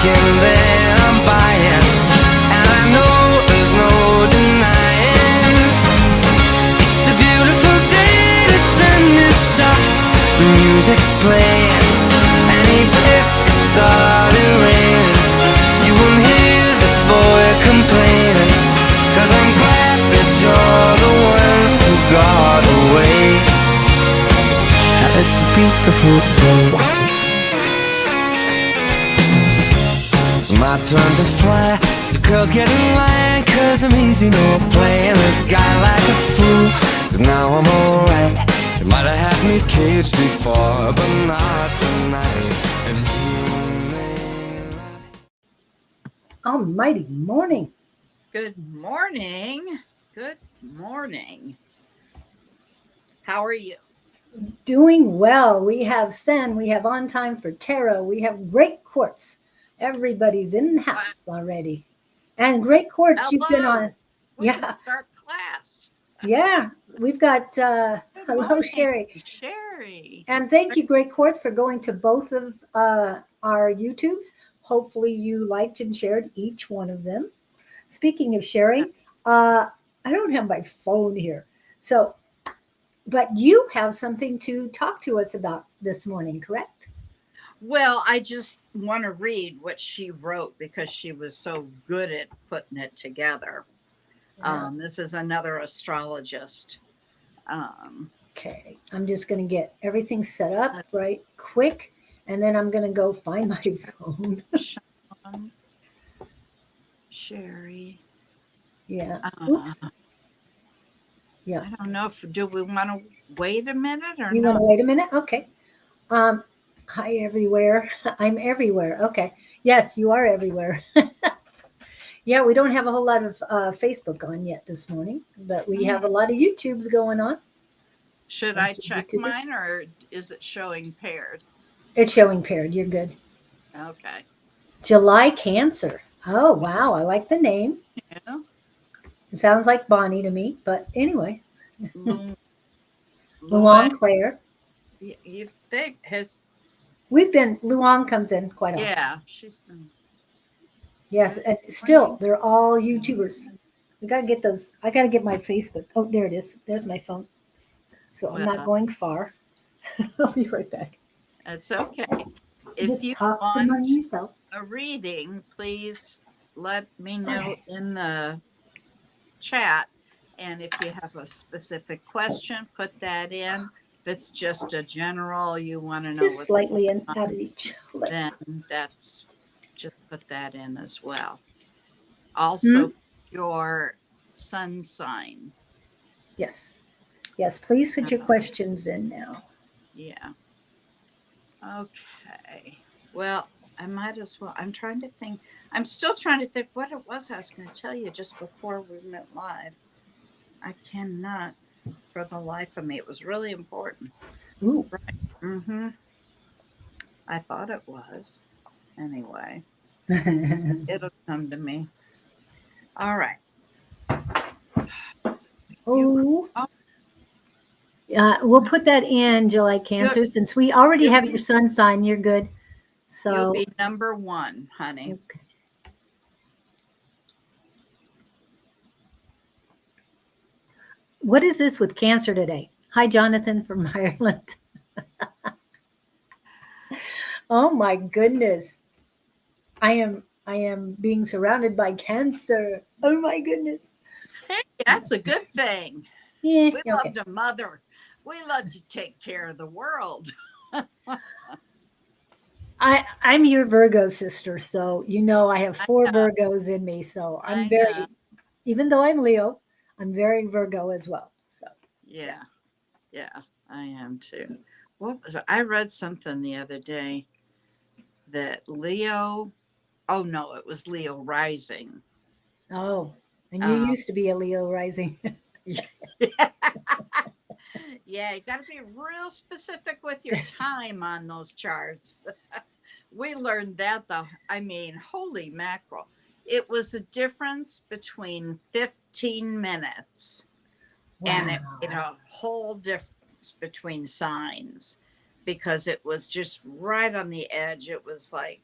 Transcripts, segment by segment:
thinking that I'm buying, and I know there's no denying. It's a beautiful day, the sun is up, the music's playing, and even if it started raining, you won't hear this boy complaining, 'cause I'm glad that you're the one who got away. It's a beautiful day. It's my turn to fly. So girls get in line, 'cause I'm easy, no playing this guy like a fool. 'Cause now I'm alright. You might have had me caged before, but not tonight. And you may not. Almighty morning. Good morning. Good morning. How are you? Doing well. We have Sen. We have On Time for Tarot. We have Great Quartz. Everybody's in the house already. And Great Quartz, you've been on. We can Yeah. start class. Yeah. We've got, hello, morning, Sherry. Sherry. And thank you, Great Quartz, for going to both of our YouTubes. Hopefully you liked and shared each one of them. Speaking of sharing, I don't have my phone here. So, but you have something to talk to us about this morning, correct? Well, I just want to read what she wrote because she was so good at putting it together. Yeah. This is another astrologist. Okay, I'm just going to get everything set up right quick, and then I'm going to go find my phone. Sean, Sherry. Yeah. Oops. Yeah. I don't know if do we want to wait a minute or You not? want to wait a minute? Okay. Hi everywhere. I'm everywhere. Okay. Yes, you are everywhere. Yeah, we don't have a whole lot of Facebook on yet this morning, but we have a lot of YouTubes going on. Should I check mine or is it showing paired? It's showing paired. You're good. Okay. July Cancer. Oh, wow. I like the name. Yeah. It sounds like Bonnie to me, but anyway. Luang Claire. You think has Luang comes in quite often. Yeah, she's been. Yes, and still, they're all YouTubers. We got to get those. I got to get my Facebook. Oh, there it is. There's my phone. So I'm not going far. I'll be right back. That's okay. If Just you talk want among yourself. a reading, please let me know in the chat. And if you have a specific question, put that in. If it's just a general, you want to know just slightly out of each. Then that's just put that in as well. Also, your sun sign. Yes. Yes, please put your questions in now. Yeah. Okay. Well, I might as well. I'm trying to think. I'm still trying to think what it was I was going to tell you just before we went live. I cannot for the life of me. It was really important. Ooh. Right. Mm-hmm. I thought it was. Anyway, it'll come to me. All right. Oh. We'll put that in July Cancer since we already have your sun sign. You're good. So you'll be number 1, honey. Okay. What is this with Cancer today? Hi, Jonathan from Ireland. Oh my goodness. I am being surrounded by Cancer. Oh my goodness. Hey, that's a good thing. Yeah, we love to mother. We love to take care of the world. I'm your Virgo sister, so you know I have 4 Virgos in me. So I'm very, even though I'm Leo, I'm very Virgo as well. So yeah, I am too. What was it? I read something the other day that Leo. Oh no, it was Leo rising. Oh, and you used to be a Leo rising. Yeah, you got to be real specific with your time on those charts. We learned that though. I mean, holy mackerel. It was the difference between 15 minutes and it made a whole difference between signs because it was just right on the edge. It was like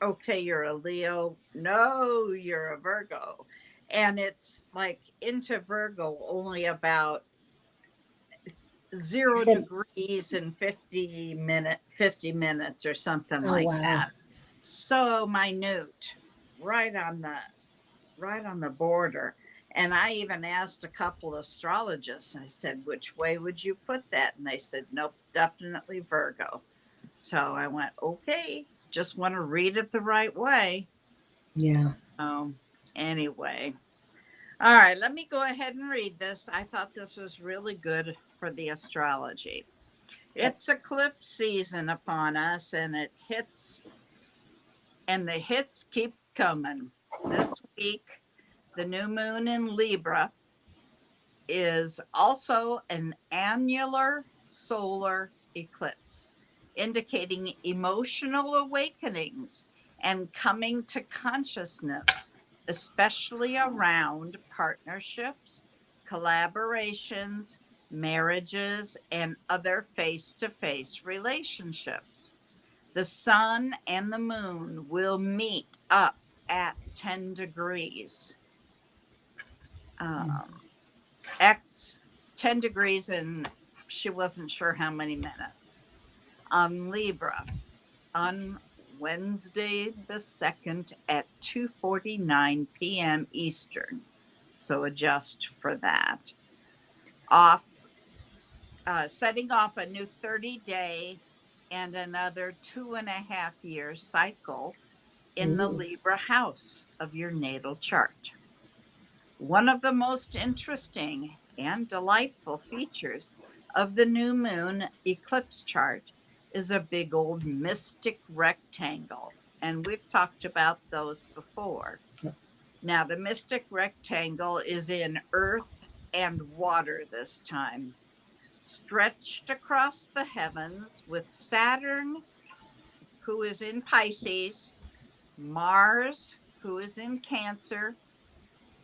okay, you're a Leo. No, you're a Virgo. And it's like into Virgo only about it's You zero said, degrees in 50 minutes or something oh, like wow. that. So minute, right on the border. And I even asked a couple astrologists, I said, which way would you put that? And they said, nope, definitely Virgo. So I went, okay, just want to read it the right way. Yeah. Anyway, all right, let me go ahead and read this. I thought this was really good for the astrology. It's eclipse season upon us, and the hits keep coming. This week, the new moon in Libra is also an annular solar eclipse, indicating emotional awakenings and coming to consciousness, especially around partnerships, collaborations, marriages, and other face to face relationships. The sun and the moon will meet up at 10 degrees. Um, X 10 degrees, and she wasn't sure how many minutes. On Libra on Wednesday the 2nd at 2:49 p.m. Eastern. So adjust for that. Off Setting off a new 30-day and another 2.5 year cycle in the Ooh. Libra house of your natal chart. One of the most interesting and delightful features of the new moon eclipse chart is a big old mystic rectangle. And we've talked about those before. Now, the mystic rectangle is in earth and water this time, stretched across the heavens with Saturn, who is in Pisces, Mars, who is in Cancer,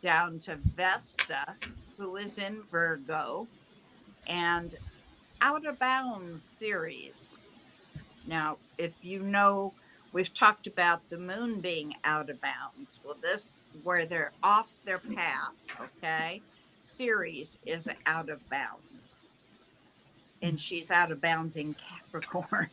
down to Vesta, who is in Virgo, and Out of Bounds series. Now, if you know, we've talked about the moon being out of bounds. Well, this, where they're off their path, okay? Ceres is out of bounds, and she's out of bounds in Capricorn.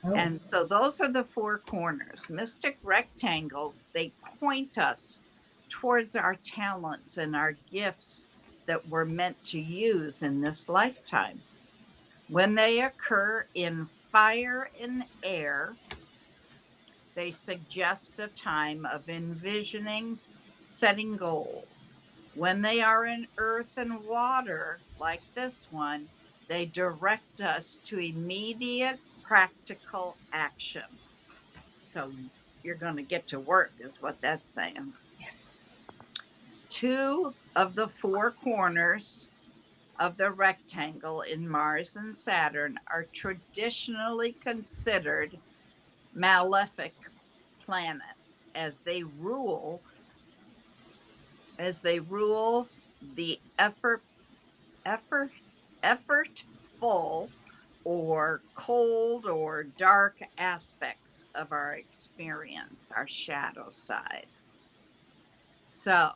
Oh, And so those are the four corners. Mystic rectangles, they point us towards our talents and our gifts that we're meant to use in this lifetime. When they occur in fire and air, they suggest a time of envisioning, setting goals. When they are in earth and water, like this one, they direct us to immediate practical action. So you're going to get to work, is what that's saying. yes. Two of the four corners of the rectangle in Mars and Saturn are traditionally considered malefic planets as they rule the effort effortful or cold or dark aspects of our experience, our shadow side. So,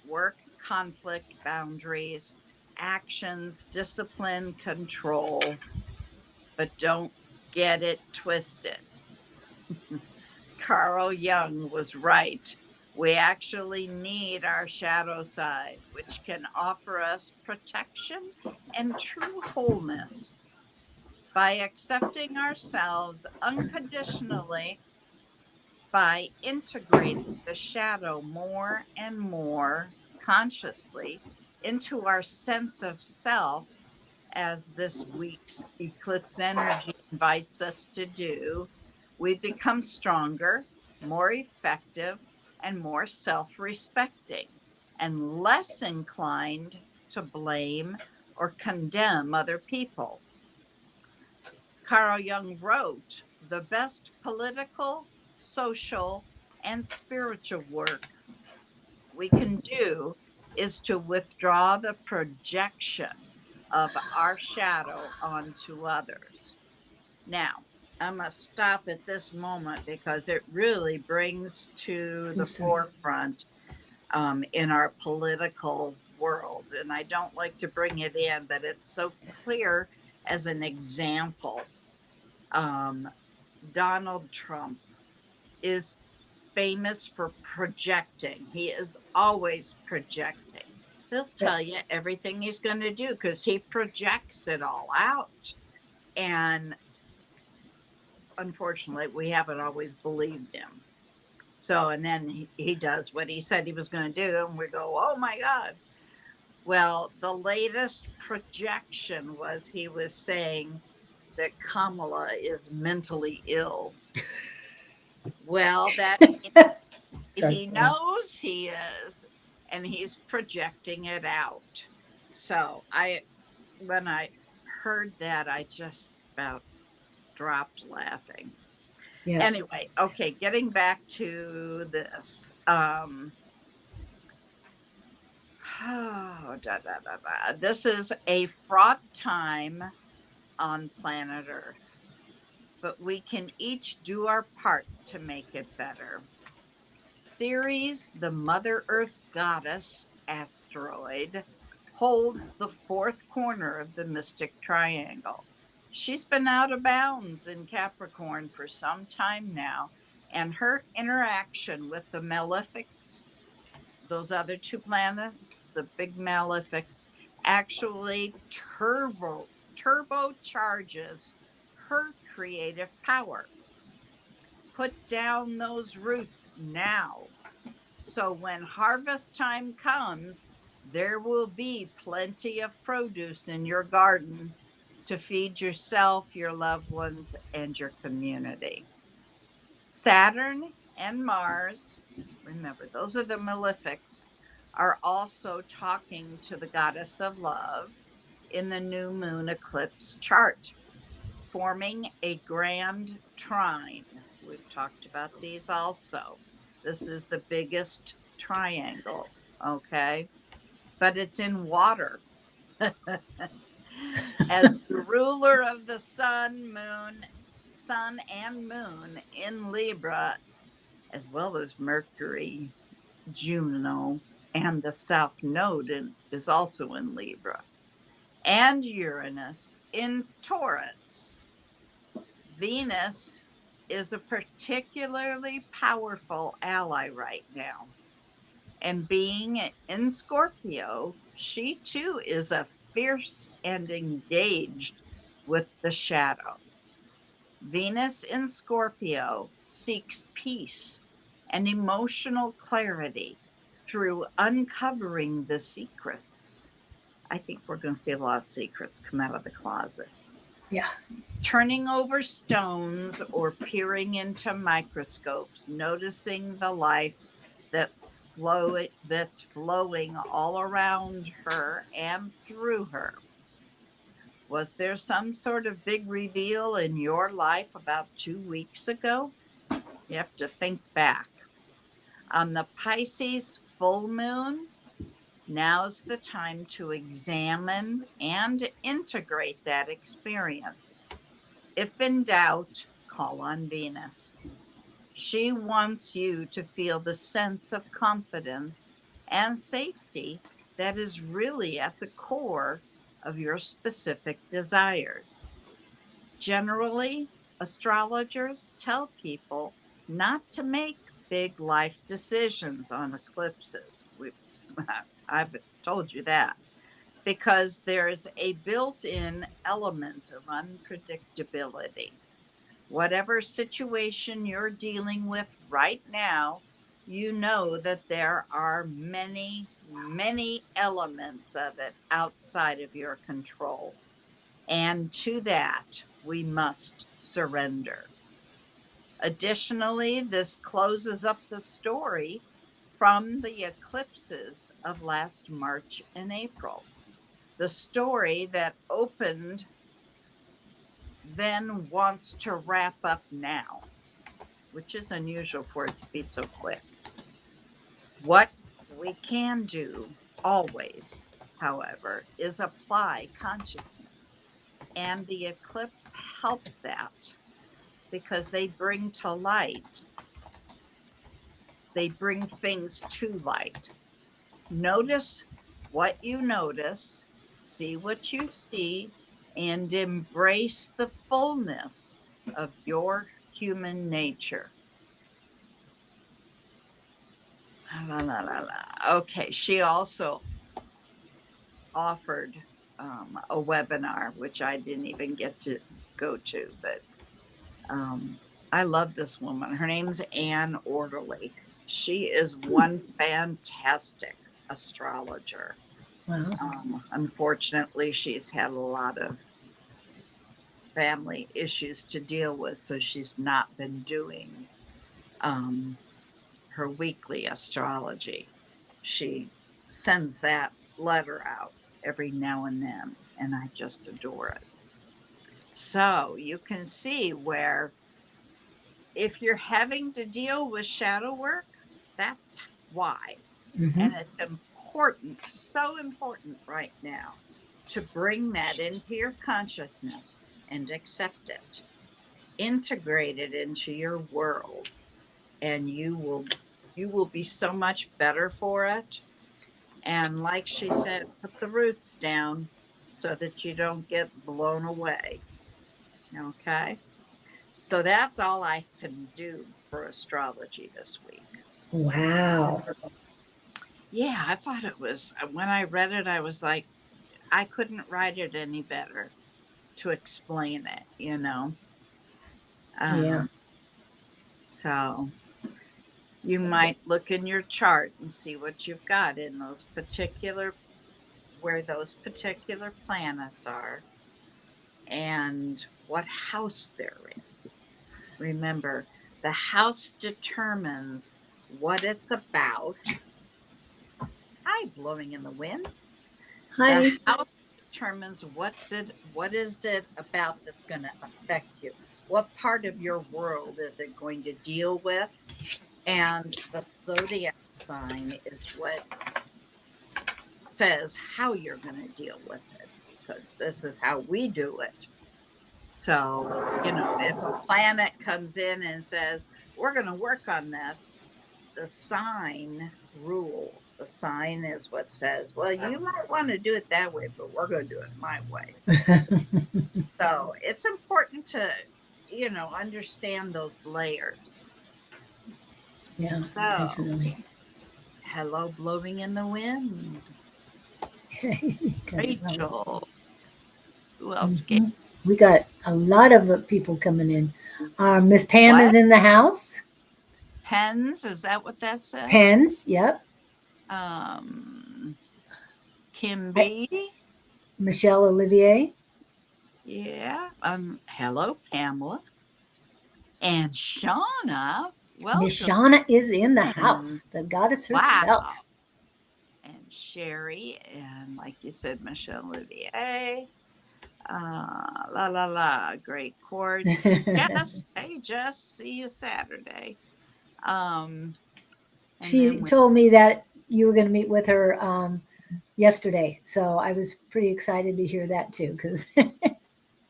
work, conflict, boundaries, actions, discipline, control, but don't get it twisted. Carl Jung was right. We actually need our shadow side, which can offer us protection and true wholeness. By accepting ourselves unconditionally, by integrating the shadow more and more consciously into our sense of self, as this week's eclipse energy invites us to do, we become stronger, more effective, and more self respecting, and less inclined to blame or condemn other people. Carl Jung wrote, the best political, social, and spiritual work we can do is to withdraw the projection of our shadow onto others. Now, I must stop at this moment because it really brings to I'm the sorry. forefront in our political world. And I don't like to bring it in, but it's so clear as an example. Um, Donald Trump is famous for projecting, he is always projecting. He'll Yeah. tell you everything he's going to do because he projects it all out. And unfortunately, we haven't always believed him. So, and then he does what he said he was going to do, and we go, oh my God. Well, the latest projection was he was saying that Kamala is mentally ill. Well, that Sorry. he knows he is, and he's projecting it out. So, when I heard that, I just about dropped laughing. Yeah. Anyway, okay, getting back to this. Oh, this is a fraught time on planet Earth, but we can each do our part to make it better. Ceres, the Mother Earth goddess asteroid, holds the fourth corner of the mystic triangle. She's been out of bounds in Capricorn for some time now, and her interaction with the malefics, those other two planets, the big malefics, actually turbocharges her creative power. Put down those roots now. So when harvest time comes, there will be plenty of produce in your garden to feed yourself, your loved ones, and your community. Saturn and Mars, remember, those are the malefics, are also talking to the goddess of love in the new moon eclipse chart, forming a grand trine. We've talked about these also. This is the biggest triangle, okay? But it's in water. As the ruler of the sun and moon in Libra, as well as Mercury, Juno, and the South Node is also in Libra, and Uranus in Taurus. Venus is a particularly powerful ally right now. And being in Scorpio, she too is a fierce and engaged with the shadow. Venus in Scorpio seeks peace and emotional clarity through uncovering the secrets. I think we're going to see a lot of secrets come out of the closet. Yeah. Turning over stones or peering into microscopes, noticing the life that's flowing all around her and through her. Was there some sort of big reveal in your life about 2 weeks ago? You have to think back. On the Pisces full moon, now's the time to examine and integrate that experience. If in doubt, call on Venus. She wants you to feel the sense of confidence and safety that is really at the core of your specific desires. Generally, astrologers tell people not to make big life decisions on eclipses. I've told you that because there's a built in element of unpredictability. Whatever situation you're dealing with right now, you know that there are many, many elements of it outside of your control. And to that, we must surrender. Additionally, this closes up the story from the eclipses of last March and April. The story that opened then wants to wrap up now, which is unusual for it to be so quick. What we can do always, however, is apply consciousness, and the eclipse helped that. because they bring to light. They bring things to light. Notice what you notice, see what you see, and embrace the fullness of your human nature. La, la, la, la. Okay, she also offered a webinar, which I didn't even get to go to, but I love this woman. Her name's Anne Orderly. She is one fantastic astrologer. Wow. Unfortunately, she's had a lot of family issues to deal with, so she's not been doing her weekly astrology. She sends that letter out every now and then, and I just adore it. So you can see where if you're having to deal with shadow work, that's why. Mm-hmm. And it's important, so important right now to bring that into your consciousness and accept it. Integrate it into your world, and you will be so much better for it. And like she said, put the roots down so that you don't get blown away. Okay? So that's all I can do for astrology this week. Wow. Yeah, I thought it was, when I read it, I was like, I couldn't write it any better to explain it, you know? Yeah. So you might look in your chart and see what you've got in those particular, where those particular planets are and what house they're in. Remember, the house determines what it's about. Hi, blowing in the wind. Hi. The house determines what is it about that's going to affect you. What part of your world is it going to deal with? And the zodiac sign is what says how you're going to deal with it, because this is how we do it. So, you know, if a planet comes in and says, we're going to work on this, the sign rules. The sign is what says, well, you might want to do it that way, but we're going to do it my way. So it's important to, you know, understand those layers. Yeah, So, definitely. hello, blowing in the wind. Rachel. Who else came? Mhm. We got a lot of people coming in. Miss Pam What? is in the house. Pens? Is that what that says? Pens, yep. Kim I- B. Michelle Olivier. Yeah. Hello, Pamela. And Shauna. Miss Welcome. Shauna is in the And house, the goddess wow. herself. And Sherry. And like you said, Michelle Olivier. La la la. Great quartz. Jess. Hey, Jess. See you Saturday. And She then told me that you were going to meet with her yesterday, so I was pretty excited to hear that too. Because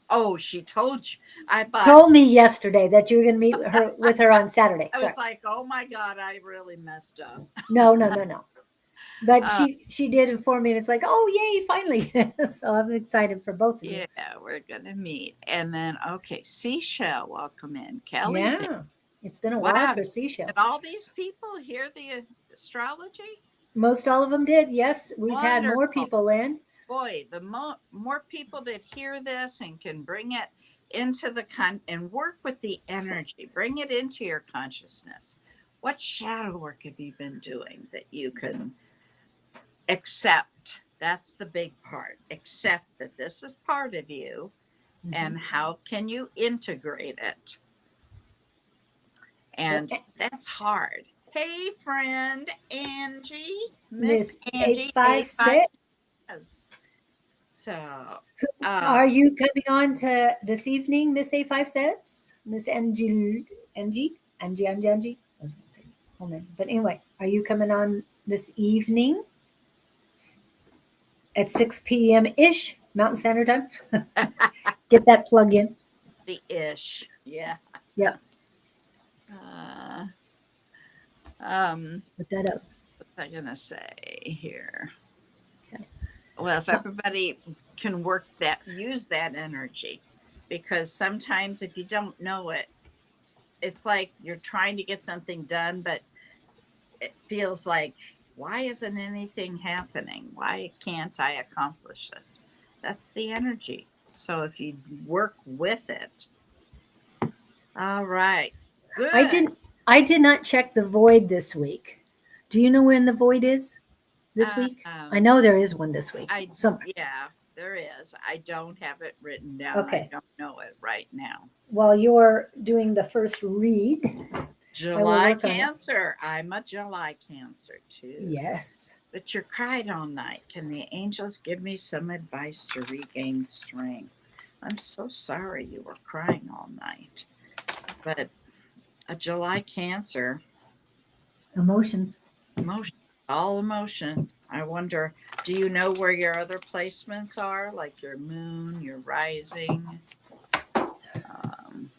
oh, she told you. I thought told me yesterday that you were going to meet with her on Saturday. I Sorry. was like, oh my God, I really messed up. No. But she did inform me, and it's like, oh yay, finally! So I'm excited for both of you. Yeah, we're gonna meet. And then okay, Seashell, welcome in. Kelly. Yeah, it's been a while Wow. for Did seashells. all these people hear the astrology? Most all of them did. Yes, we've had more Wonderful. people in. Boy, the more people that hear this and can bring it into the and work with the energy, bring it into your consciousness. What shadow work have you been doing that you can accept? That's the big part. Accept that this is part of you, and how can you integrate it? And that's hard. Hey, friend Angie, Miss Miss Angie 856. 856. So, Are you coming on to this evening, Miss A56? Miss Angie? I was going to say, hold on. But anyway, are you coming on this evening at 6 p.m. ish, Mountain Standard Time? Get that plug in. the ish, yeah. Yeah. Uh, um, Put that up. what's I gonna say here? Okay. Well, if everybody can use that energy, because sometimes if you don't know it, it's like you're trying to get something done, but it feels like, why isn't anything happening? Why can't I accomplish this? That's the energy. So if you work with it, all right, I good. didn't. I did not check the void this week. Do you know when the void is this week? I Um, know there is one this week. I Some. yeah, there is. I don't have it written down. I Okay. don't know it right now. While you're doing the first read, I will July work on it. Cancer. I'm a July Cancer too. Yes. But you cried all night. Can the angels give me some advice to regain strength? I'm so sorry you were crying all night. But a July Cancer, Emotions. emotion, all emotion. I wonder, do you know where your other placements are? Like your moon, your rising, um,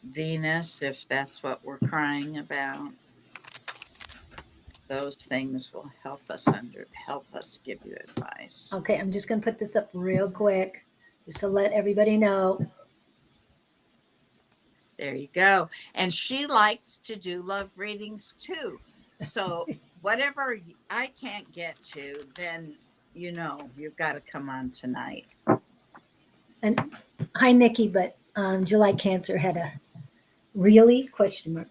Venus, if that's what we're crying about? Those things will help us give you advice. Okay, I'm just going to put this up real quick just to let everybody know. There you go. And she likes to do love readings too. So whatever I can't get to, then you've got to come on tonight. And hi, Nikki, but July Cancer had a really question mark.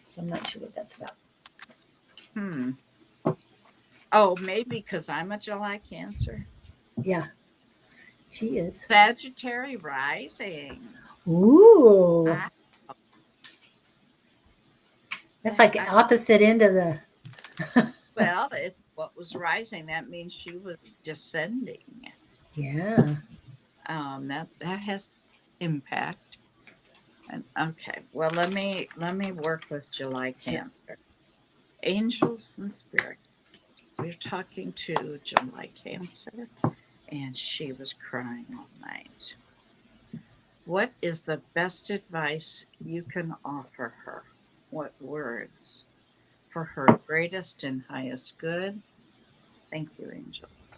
So I'm not sure what that's about. Hmm. Oh, maybe because I'm a July Cancer. Yeah, she is. Sagittarius rising. Ooh, I, that's like I, opposite end of the. well, it's what was rising. That means she was descending. Yeah. That has impact. And okay, well, let me work with July Sure. Cancer. Angels and spirit. We're talking to July Cancer, and she was crying all night. What is the best advice you can offer her? What words for her greatest and highest good? Thank you, angels.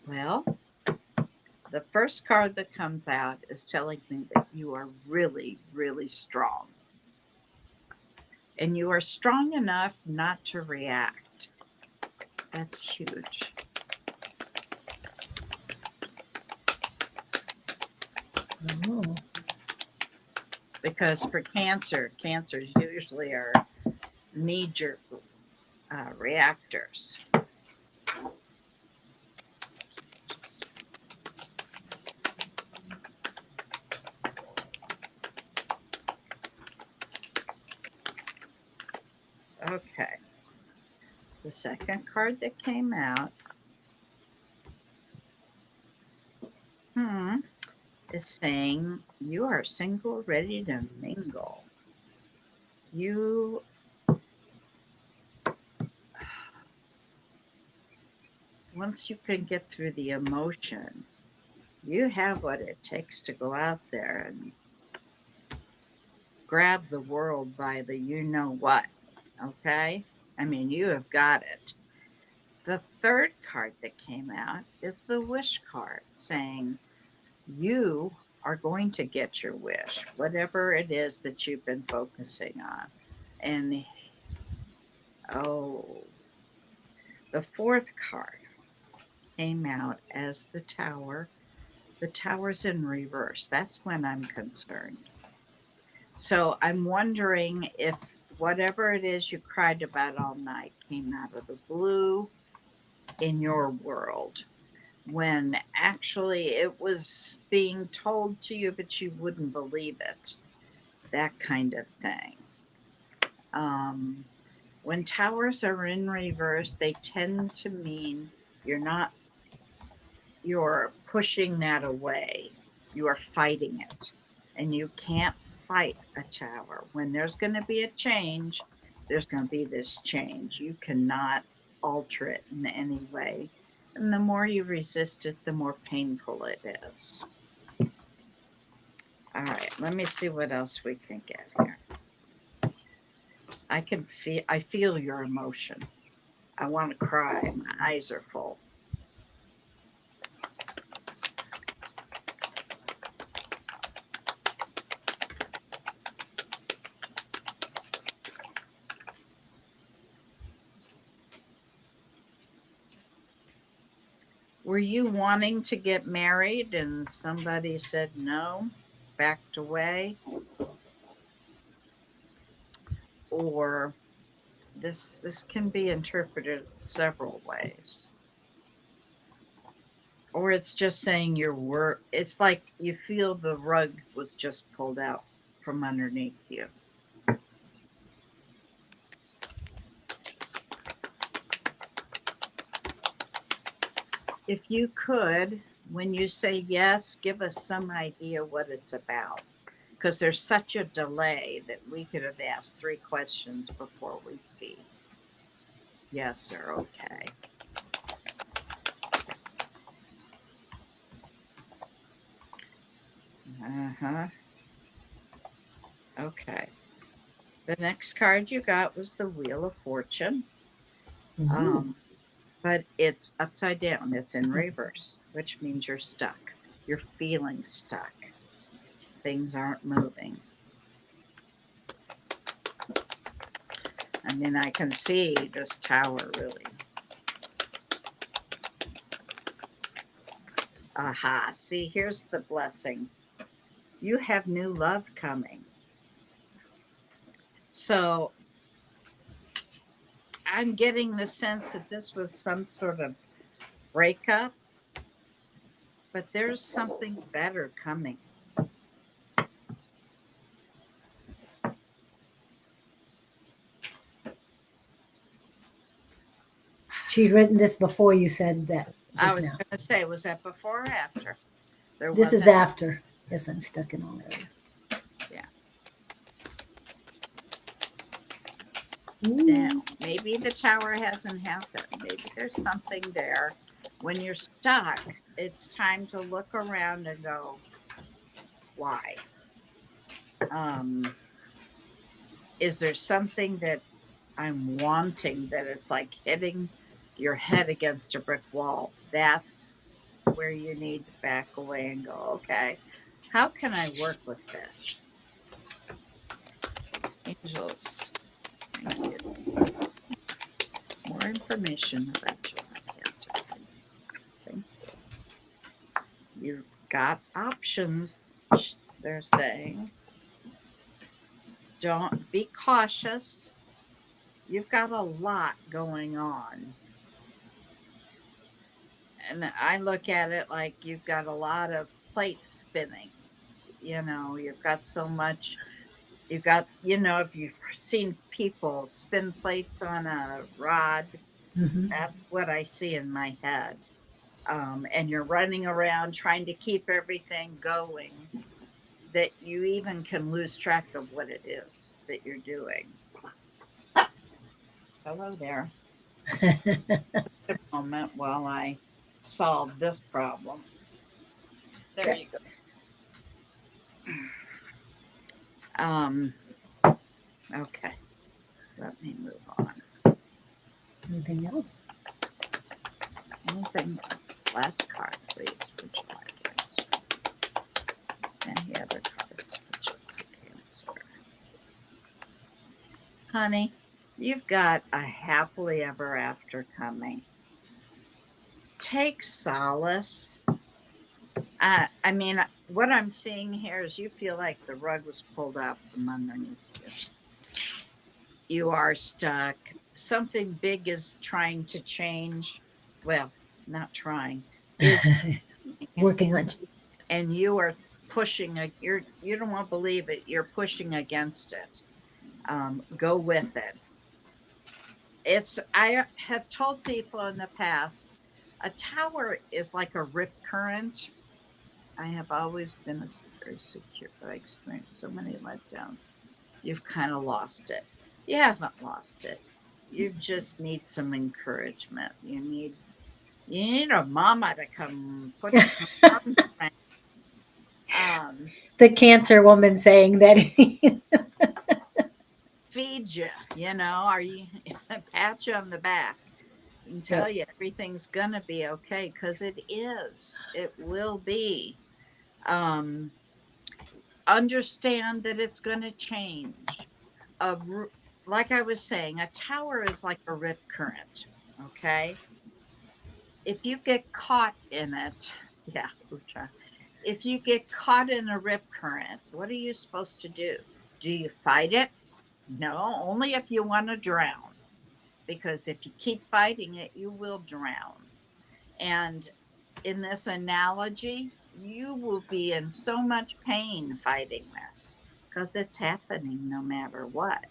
Well, the first card that comes out is telling me that you are really, really strong. And you are strong enough not to react. That's huge. Oh. Because for cancers usually are knee jerk reactors. Okay. The second card that came out is saying you are single, ready to mingle. You once you can get through the emotion, you have what it takes to go out there and grab the world by the you know what. Okay? I mean, you have got it. The third card that came out is the wish card saying you are going to get your wish, whatever it is that you've been focusing on. And oh, the fourth card came out as the tower. The tower's in reverse. That's when I'm concerned. So I'm wondering if whatever it is you cried about all night came out of the blue in your world when actually it was being told to you, but you wouldn't believe it. that kind of thing. When towers are in reverse, they tend to mean you're pushing that away. You are fighting it. And you can't fight a tower. When there's going to be a change, there's going to be this change. You cannot alter it in any way. And the more you resist it, the more painful it is. All right, let me see what else we can get here. I feel your emotion. I want to cry. My eyes are full. Were you wanting to get married and somebody said no, backed away? Or this can be interpreted several ways. Or it's just saying it's like you feel the rug was just pulled out from underneath you. If you could, when you say yes, give us some idea what it's about. Because there's such a delay that we could have asked 3 questions before we see yes or okay. Okay. The next card you got was the Wheel of Fortune. But it's upside down. It's in reverse, which means you're stuck. You're feeling stuck. Things aren't moving. I mean, I can see this tower really. Aha. See, here's the blessing. You have new love coming. So I'm getting the sense that this was some sort of breakup, but there's something better coming. She'd written this before you said that. I was going to say, was that before or after? This is after. Yes, I'm stuck in all areas. Yeah. Ooh. Now, maybe the tower hasn't happened. Maybe there's something there. When you're stuck, it's time to look around and go, why? Is there something that I'm wanting that it's like hitting your head against a brick wall? That's where you need to back away and go, okay, how can I work with this? Angels, thank you. More information about your Cancer. Thank you. You've got options, they're saying. Don't be cautious. You've got a lot going on. And I look at it like you've got a lot of plates spinning. You know, you've got so much. You've got, if you've seen people spin plates on a rod, that's what I see in my head. And you're running around trying to keep everything going, that you even can lose track of what it is that you're doing. Hello there. A moment while I solve this problem. There you go. Okay. Let me move on. Anything else? Anything else? Last card, please. Would you like answer? Any other cards? Would you like answer? Honey, you've got a happily ever after coming. Take solace. I mean, what I'm seeing here is you feel like the rug was pulled out from underneath you. You are stuck. Something big is trying to change. Well, not trying. Is working on. And you are pushing you don't want to believe it, you're pushing against it. Go with it. I have told people in the past, a tower is like a rip current. I have always been very secure, but I experienced so many letdowns. You've kind of lost it. You haven't lost it. You just need some encouragement. You need a mama to come put some arms around. The cancer woman saying that. Feed you, are you pat you on the back and tell Yep. you everything's gonna be okay, because it is. It will be. Um, Understand that it's gonna change. Like I was saying, a tower is like a rip current. Okay, if you get caught in it, yeah, Ucha. If you get caught in a rip current, what are you supposed to do? Do you fight it? No, only if you want to drown. Because if you keep fighting it, you will drown. And in this analogy, you will be in so much pain fighting this because it's happening no matter what.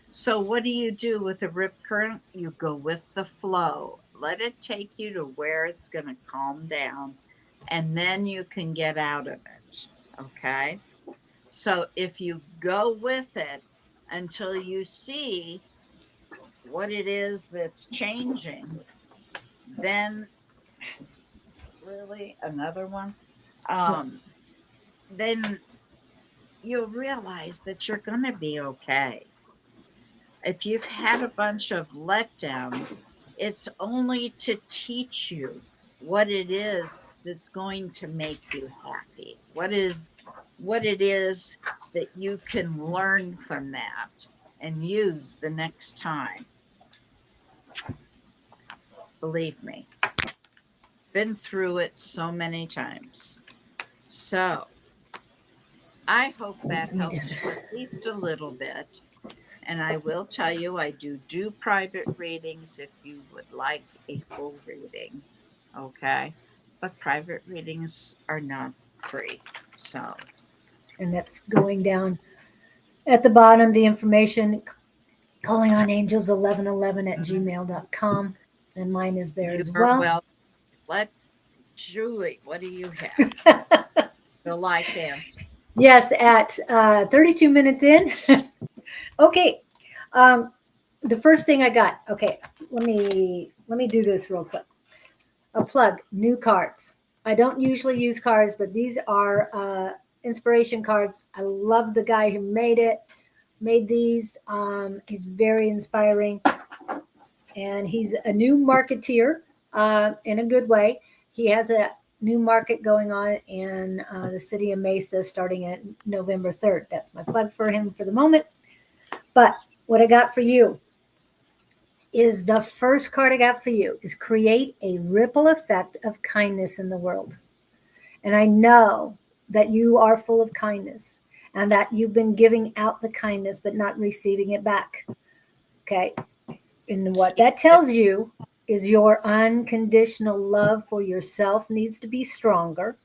So, what do you do with a rip current? You go with the flow, let it take you to where it's going to calm down, and then you can get out of it. Okay. So, if you go with it until you see what it is that's changing, then really another one, um, then you'll realize that you're going to be okay. If you've had a bunch of letdown, it's only to teach you what it is that's going to make you happy. What it is that you can learn from that and use the next time. Believe me, been through it so many times. So I hope that helps you at least a little bit. And I will tell you, I do private readings if you would like a full reading. Okay. But private readings are not free. So, And that's going down at the bottom, the information, calling on angels 1111 at gmail.com. And mine is there you as are well. well. Let Julie, what do you have? The life answer. Yes, at 32 minutes in. Okay. The first thing I got. Okay, let me do this real quick. A plug, new cards. I don't usually use cards, but these are inspiration cards. I love the guy who made these. He's very inspiring, and he's a new marketeer in a good way. He has a new market going on in the city of Mesa starting at November 3rd. That's my plug for him for the moment. But what I got for you is the first card I got for you is create a ripple effect of kindness in the world. And I know that you are full of kindness and that you've been giving out the kindness but not receiving it back. Okay. And what that tells you is your unconditional love for yourself needs to be stronger.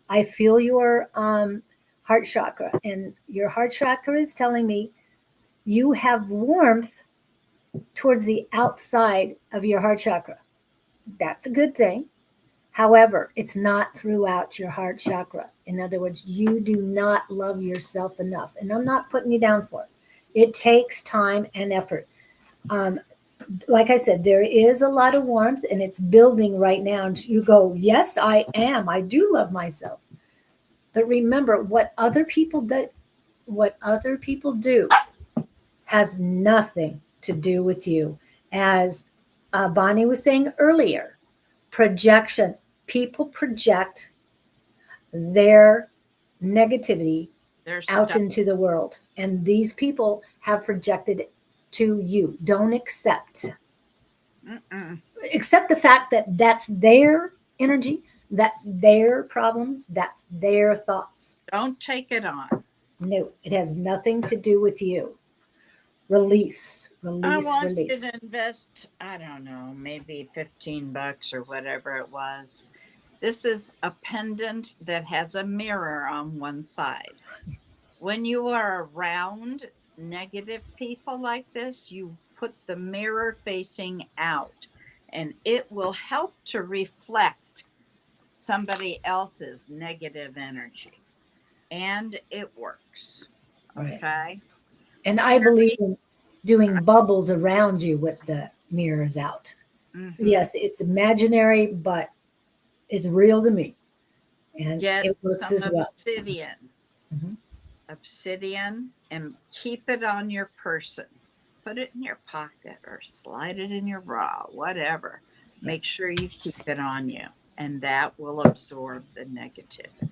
I feel your heart chakra, and your heart chakra is telling me you have warmth towards the outside of your heart chakra. That's a good thing. However, it's not throughout your heart chakra. In other words, you do not love yourself enough. And I'm not putting you down for it. It takes time and effort. Um, like I said, there is a lot of warmth and it's building right now. And you go, yes, I am. I do love myself. But remember, what other people do has nothing to do with you. As Bonnie was saying earlier, projection. People project their negativity There's out stuff. into the world. And these people have projected it to you. Don't accept. Mm-mm. Accept the fact that that's their energy, that's their problems, that's their thoughts. Don't take it on. No, it has nothing to do with you. Release, I release, want you release. to invest, I don't know, maybe $15 or whatever it was, This is a pendant that has a mirror on one side. When you are around negative people like this, you put the mirror facing out, and it will help to reflect somebody else's negative energy. And it works. Right. Okay. And I believe Carry. in doing bubbles around you with the mirrors out. Mm-hmm. Yes, it's imaginary, but it's real to me. And Get it works some as well. obsidian. Mhm. Obsidian and keep it on your person. Put it in your pocket or slide it in your bra, whatever. Yeah. Make sure you keep it on you, and that will absorb the negativity.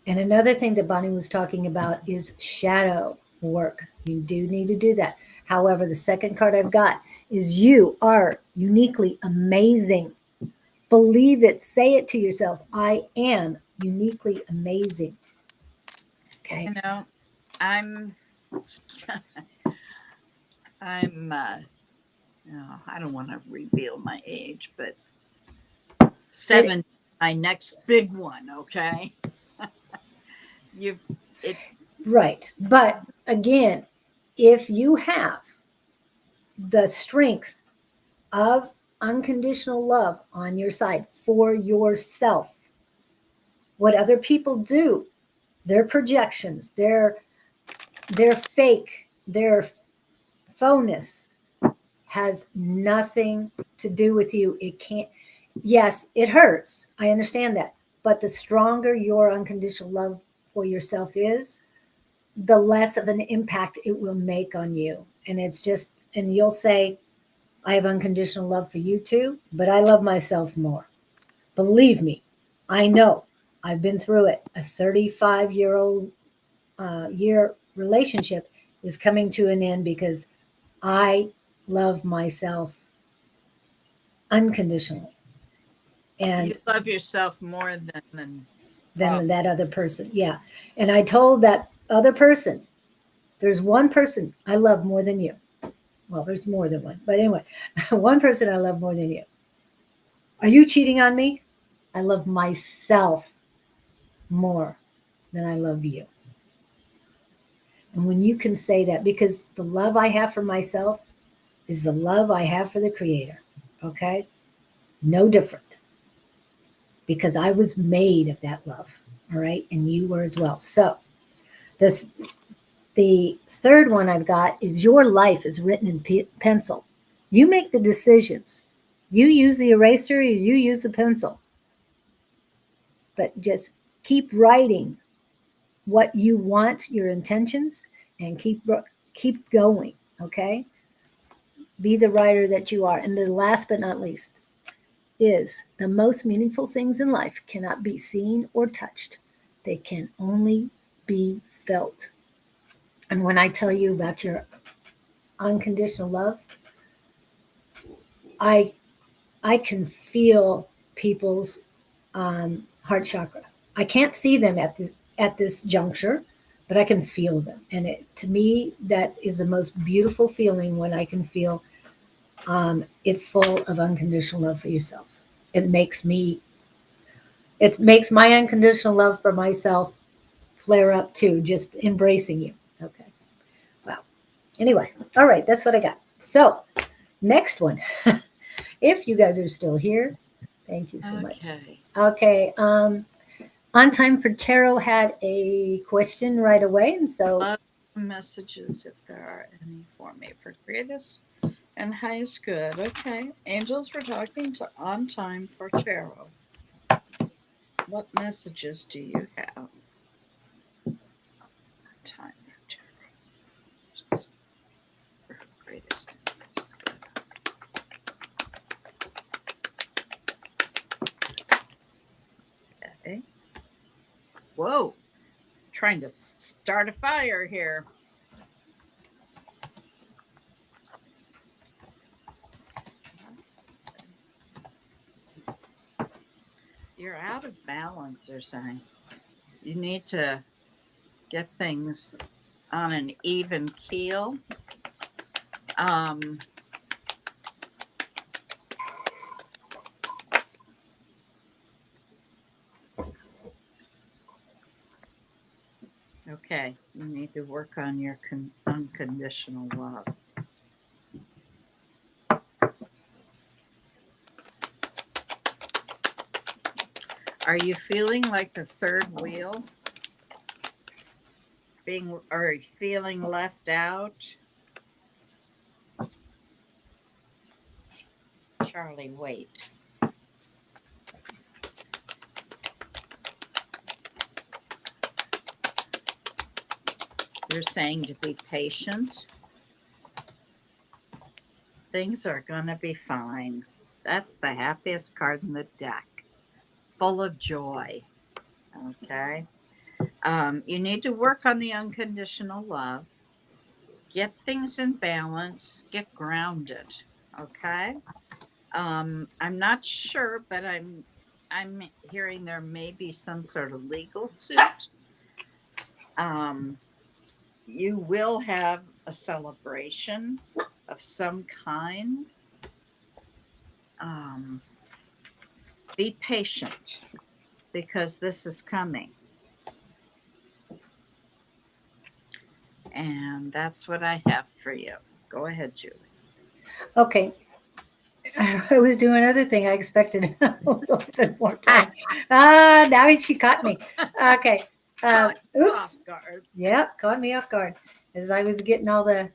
And another thing that Bonnie was talking about is shadow work. You do need to do that. However, the second card I've got is you are uniquely amazing. Believe it. Say it to yourself. I am uniquely amazing. Okay. You know, I'm, I'm, no, I don't want to reveal my age, but It, 7, my next big one. Okay, you've it. right. But again, if you have the strength of unconditional love on your side for yourself, what other people do, their projections, their fake, their phoniness has nothing to do with you. It can't, yes, it hurts. I understand that. But the stronger your unconditional love for yourself is, the less of an impact it will make on you. And it's just, and you'll say, I have unconditional love for you too, but I love myself more. Believe me, I know. I've been through it. A 35-year-old year relationship is coming to an end because I love myself unconditionally. You And love yourself more than then that other person, yeah. And I told that other person, there's one person I love more than you. Well, there's more than one, but anyway, one person I love more than you. Are you cheating on me? I love myself more than I love you. And when you can say that, because the love I have for myself is the love I have for the Creator, okay? No different, because I was made of that love, all right? And you were as well. So, this the third one I've got is your life is written in pencil. You make the decisions. You use the eraser, or you use the pencil, but just keep writing what you want, your intentions, and keep going. Okay, be the writer that you are. And the last but not least is the most meaningful things in life cannot be seen or touched. They can only be felt. And when I tell you about your unconditional love, I I can feel people's heart chakra. I can't see them at this juncture, but I can feel them, and to me that is the most beautiful feeling when I can feel it full of unconditional love for yourself. It makes me. It makes my unconditional love for myself flare up too. Just embracing you. Okay. Wow. Anyway, all right. That's what I got. So next one. If you guys are still here, thank you so much. Okay. Okay. On Time for Tarot had a question right away. And so, Love messages if there are any for me for greatest and highest good. Okay. Angels, we're talking to On Time for Tarot. What messages do you have? Time for Tarot. Just for greatest and highest good. Okay. Whoa. Trying to start a fire here. You're out of balance, they're saying. You need to get things on an even keel. Um, You need to work on your unconditional love. Are you feeling like the third wheel? Or feeling left out? Charlie, wait. You're saying to be patient. Things are going to be fine. That's the happiest card in the deck. Full of joy. Okay. You need to work on the unconditional love. Get things in balance. Get grounded. Okay. I'm not sure, but I'm hearing there may be some sort of legal suit. You will have a celebration of some kind. Be patient because this is coming. And that's what I have for you. Go ahead, Julie. Okay. I was doing another thing. I expected a little bit more time. Now she caught me. Okay. Oops. Off guard. Yep, caught me off guard as I was getting all the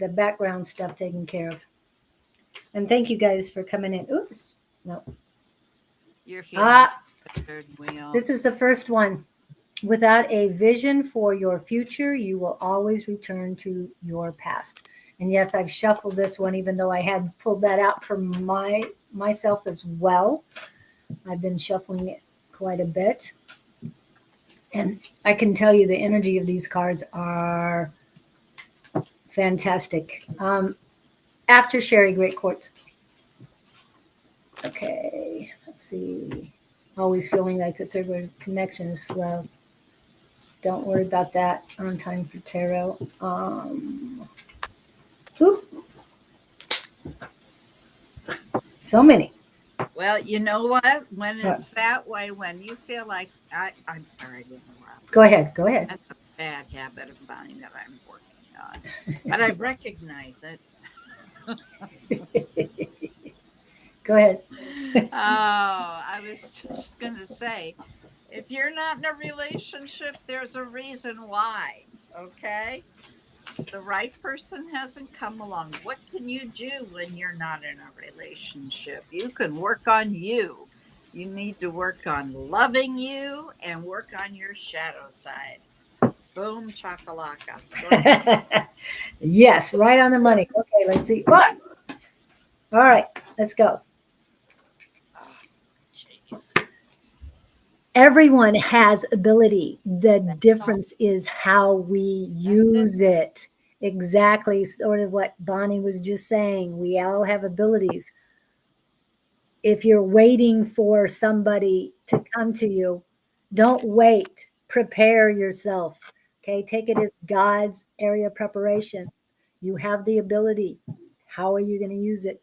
background stuff taken care of. And thank you guys for coming in. Oops. No. You're feeling the third wheel. This is the first one. Without a vision for your future, you will always return to your past. And yes, I've shuffled this one, even though I had pulled that out for myself as well. I've been shuffling it quite a bit. And I can tell you the energy of these cards are fantastic. After Sherry, Great Court. Okay, let's see. Always feeling like the third word connection is slow. Don't worry about that. On time for tarot. So many. Well, you know what? When it's that way, when you feel like I'm sorry to interrupt. Go ahead. That's a bad habit of mine that I'm working on, but I recognize it. Go ahead. I was just going to say, if you're not in a relationship, there's a reason why. Okay. The right person hasn't come along. What can you do when you're not in a relationship? You can work on you. You need to work on loving you and work on your shadow side. Boom, chakalaka. Yes, right on the money. Okay, let's see. Oh! All right, let's go. Jeez. Everyone has ability. The difference is how we use it. Exactly, sort of what Bonnie was just saying. We all have abilities. If you're waiting for somebody to come to you, don't wait. Prepare yourself. Okay, take it as God's area of preparation. You have the ability. How are you going to use it?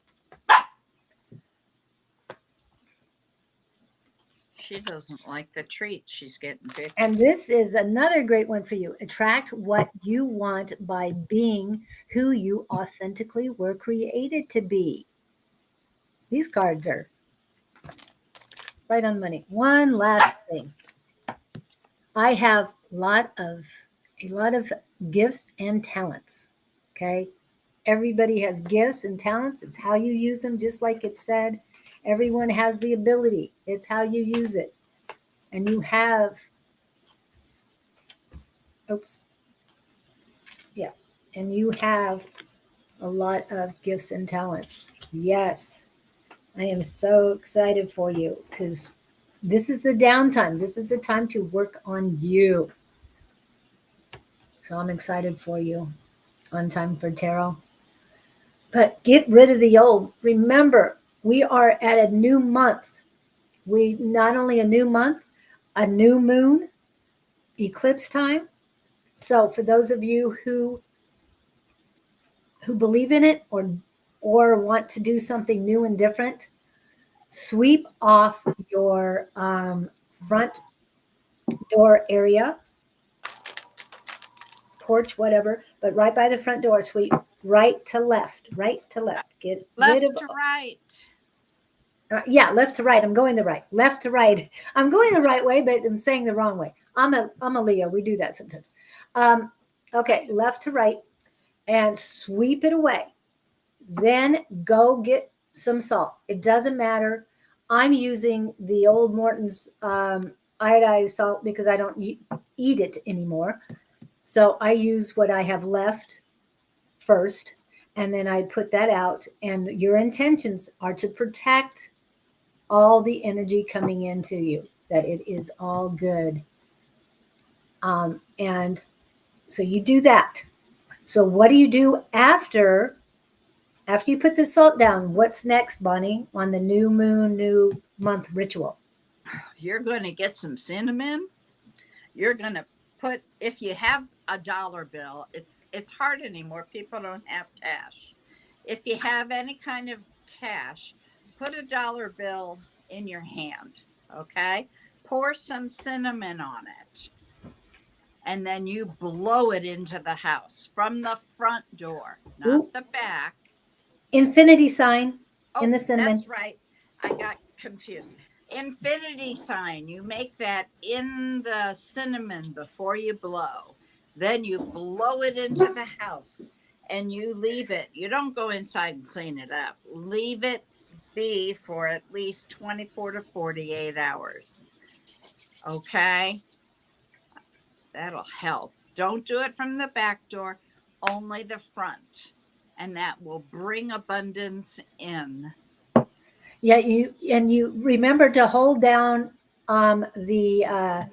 She doesn't like the treats she's getting picked. And this is another great one for you. Attract what you want by being who you authentically were created to be. These cards are right on money. One last thing. I have a lot of gifts and talents. Okay. Everybody has gifts and talents. It's how you use them, just like it said. Everyone has the ability. It's how you use it. And you have, and you have a lot of gifts and talents. Yes. I am so excited for you because this is the downtime. This is the time to work on you. So I'm excited for you on Time for Tarot. But get rid of the old. Remember, we are at a new month. We not only a new month, a new moon, eclipse time. So for those of you who believe in it or want to do something new and different, sweep off your front door area. porch, whatever, but right by the front door, sweep right to left, right to left. Get rid Left of, to right. yeah, left to right. I'm going the right, left to right. I'm going the right way, but I'm saying the wrong way. I'm a Leo. We do that sometimes. Um, okay, left to right and sweep it away. Then go get some salt. It doesn't matter. I'm using the old Morton's iodized salt because I don't eat it anymore. So I use what I have left first, and then I put that out. And your intentions are to protect all the energy coming into you, that it is all good. And so you do that. So what do you do after you put the salt down? What's next, Bonnie, on the new moon, new month ritual? You're going to get some cinnamon. You're going to put, if you have a dollar bill, it's hard anymore. People don't have cash. If you have any kind of cash, put a dollar bill in your hand, okay? Pour some cinnamon on it, and then you blow it into the house from the front door, not Ooh, the back. infinity sign in Oh, the cinnamon. that's right. I got confused. Infinity sign. You make that in the cinnamon before you blow. Then you blow it into the house and you leave it. You don't go inside and clean it up. Leave it be for at least 24 to 48 hours. Okay? That'll help. Don't do it from the back door, only the front. And that will bring abundance in. Yeah, you remember to hold down the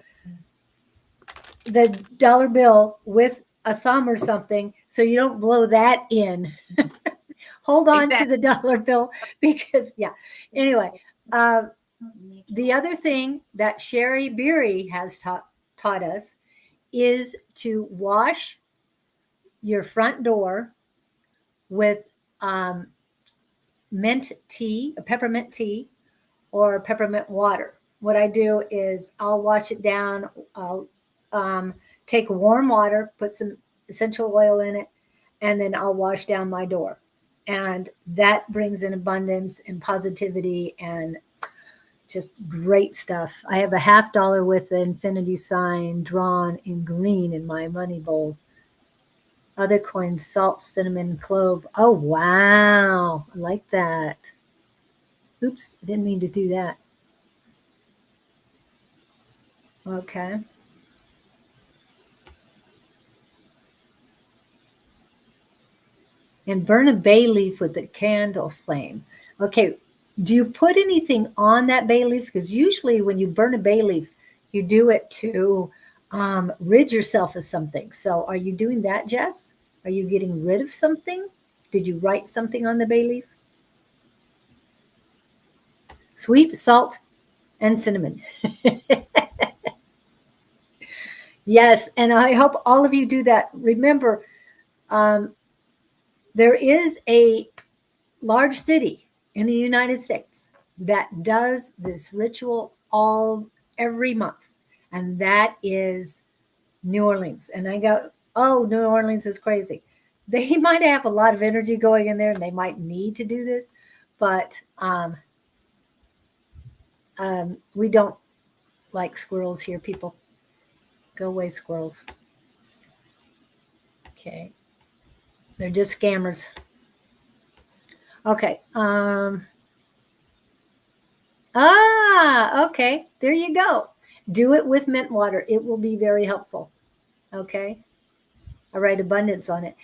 dollar bill with a thumb or something so you don't blow that in. Hold on to Exactly. the dollar bill because yeah. Anyway, uh, the other thing that Sherry Beery has taught us is to wash your front door with um, mint tea, a peppermint tea, or peppermint water. What I do is I'll wash it down. I'll take warm water, put some essential oil in it, and then I'll wash down my door. And that brings in abundance and positivity and just great stuff. I have a $50 with the infinity sign drawn in green in my money bowl. Other coins, salt, cinnamon, clove. Oh, wow. I like that. Oops, I didn't mean to do that. Okay. And burn a bay leaf with the candle flame. Okay. Do you put anything on that bay leaf? Because usually when you burn a bay leaf, you do it to rid yourself of something. So are you doing that, Jess? Are you getting rid of something? Did you write something on the bay leaf? Sweet, salt, and cinnamon. Yes, and I hope all of you do that. Remember, um, there is a large city in the United States that does this ritual every month, and that is New Orleans. And I go, oh, New Orleans is crazy. They might have a lot of energy going in there, and they might need to do this, but we don't like squirrels here, people. Go away, squirrels. Okay, they're just scammers. Okay. Okay. There you go. Do it with mint water. It will be very helpful. Okay. I write abundance on it.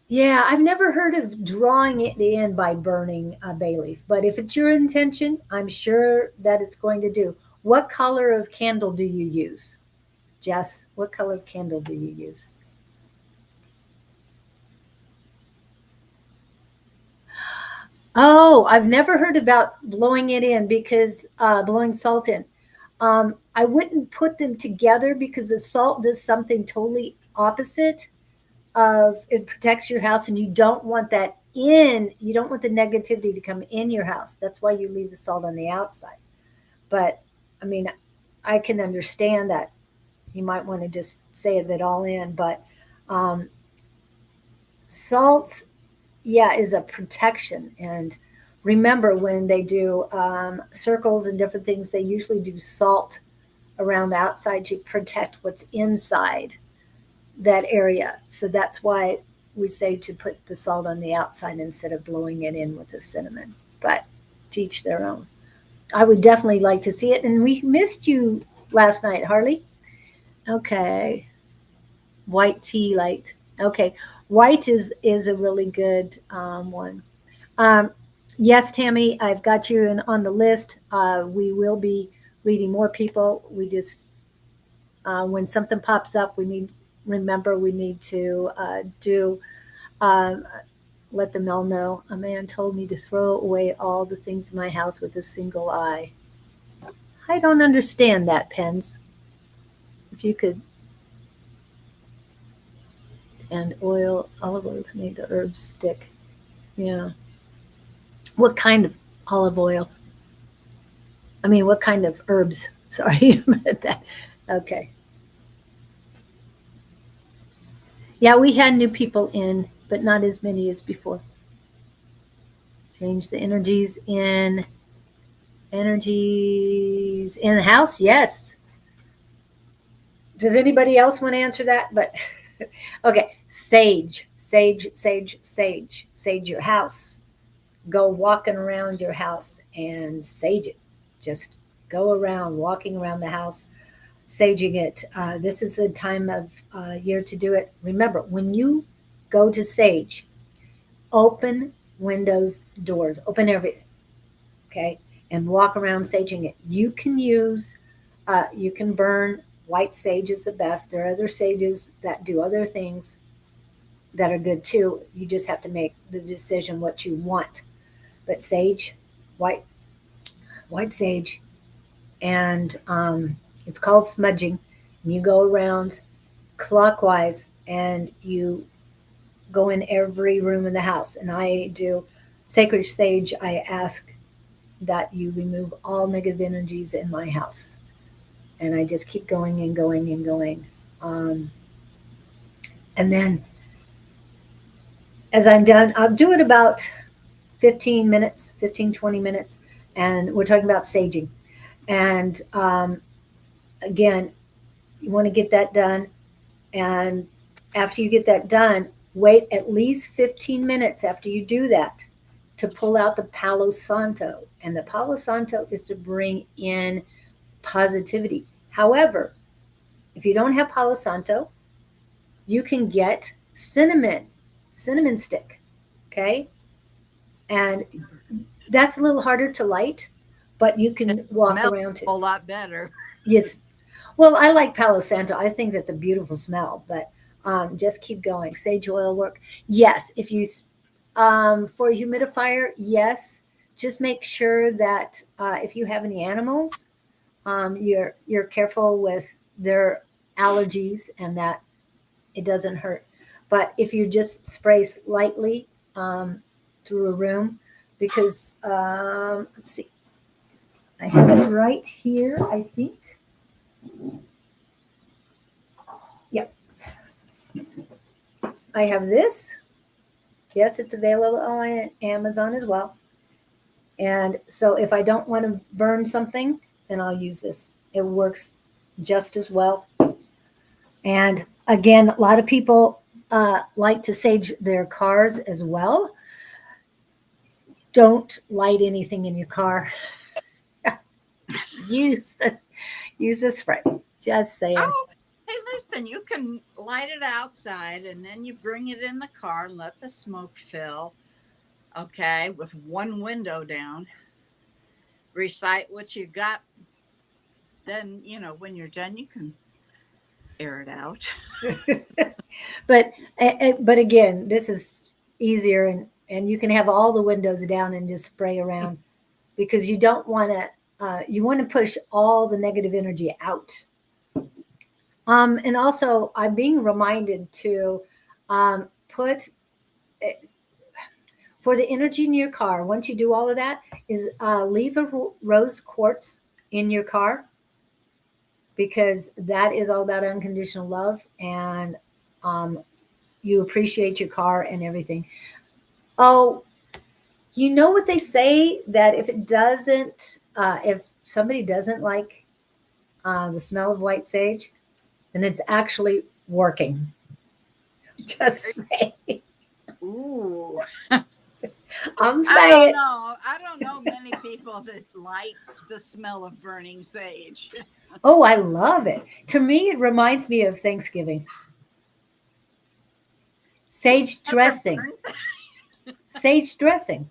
Yeah, I've never heard of drawing it in by burning a bay leaf, but if it's your intention, I'm sure that it's going to do. What color of candle do you use? Jess, what color of candle do you use? Oh, I've never heard about blowing it in because blowing salt in. I wouldn't put them together because the salt does something totally opposite of it protects your house and you don't want that in. You don't want the negativity to come in your house. That's why you leave the salt on the outside. But I mean, I can understand that you might want to just save it all in. But um, salt, yeah, is a protection. And remember, when they do circles and different things, they usually do salt around the outside to protect what's inside that area. So that's why we say to put the salt on the outside instead of blowing it in with the cinnamon. But to each their own. I would definitely like to see it. And we missed you last night, Harley. Okay. White tea light. Okay. White is a really good one. Um, yes, Tammy, I've got you on the list. We will be reading more people. We just when something pops up, we need remember we need to do um, let the mail know. A man told me to throw away all the things in my house with a single eye. I don't understand that, Pens. If you could, and oil, olive oil to make the herbs stick. Yeah. What kind of olive oil? I mean, what kind of herbs? Sorry about that. Okay. Yeah, we had new people in, but not as many as before. Change the energies in the house. Yes. Does anybody else want to answer that? But okay, sage, sage, sage, sage, sage your house. Go walking around your house and sage it. Just go around, walking around the house, saging it. This is the time of year to do it. Remember, when you go to sage, open windows, doors, open everything, okay? And walk around saging it. You can burn white sage is the best. There are other sages that do other things that are good too. You just have to make the decision what you want. But sage, white, white sage, and it's called smudging. And you go around clockwise and you go in every room in the house. And I do sacred sage. I ask that you remove all negative energies in my house. And I just keep going and going and going. Um, and then as I'm done, I'll do it about 15 minutes, 15, 20 minutes. And we're talking about saging. And again, you want to get that done. And after you get that done, wait at least 15 minutes after you do that to pull out the Palo Santo. And the Palo Santo is to bring in positivity. However, if you don't have Palo Santo, you can get cinnamon stick. Okay. And that's a little harder to light, but you It can walk smells around a it. whole lot better. Yes. Well, I like Palo Santo. I think that's a beautiful smell, but just keep going. Sage oil work. Yes. If you, for a humidifier, yes. Just make sure that if you have any animals, you're careful with their allergies and that it doesn't hurt. But if you just spray lightly through a room, because let's see, I have it right here, I think. Yep, I have this. Yes, it's available on Amazon as well. And so if I don't want to burn something, then I'll use this. It works just as well. And again, a lot of people like to sage their cars as well. Don't light anything in your car. use the use the spray. Just saying. Oh, hey, listen, you can light it outside and then you bring it in the car and let the smoke fill, okay, with one window down. Recite what you got. Then, when you're done, you can air it out. But again, this is easier and you can have all the windows down and just spray around because you don't want to you want to push all the negative energy out. And also, I'm being reminded to put for the energy in your car. Once you do all of that, is leave a rose quartz in your car because that is all about unconditional love, and um, you appreciate your car and everything. Oh, you know what they say, that if somebody doesn't like the smell of white sage, then it's actually working. Just say, Ooh. I'm I don't saying. know. I don't know many people that like the smell of burning sage. Oh, I love it. To me, it reminds me of Thanksgiving. Sage Ever dressing. burned? Sage dressing.